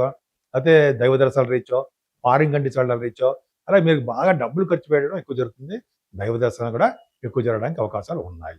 అయితే దైవ దర్శనాల రీచో, ఫారిన్ కంట్రీస్ వెళ్ళడం రీచో, అలా మీకు బాగా డబ్బులు ఖర్చు పెట్టడం ఎక్కువ జరుగుతుంది. దైవ దర్శనం కూడా ఎక్కువ జరగడానికి అవకాశాలు ఉన్నాయి.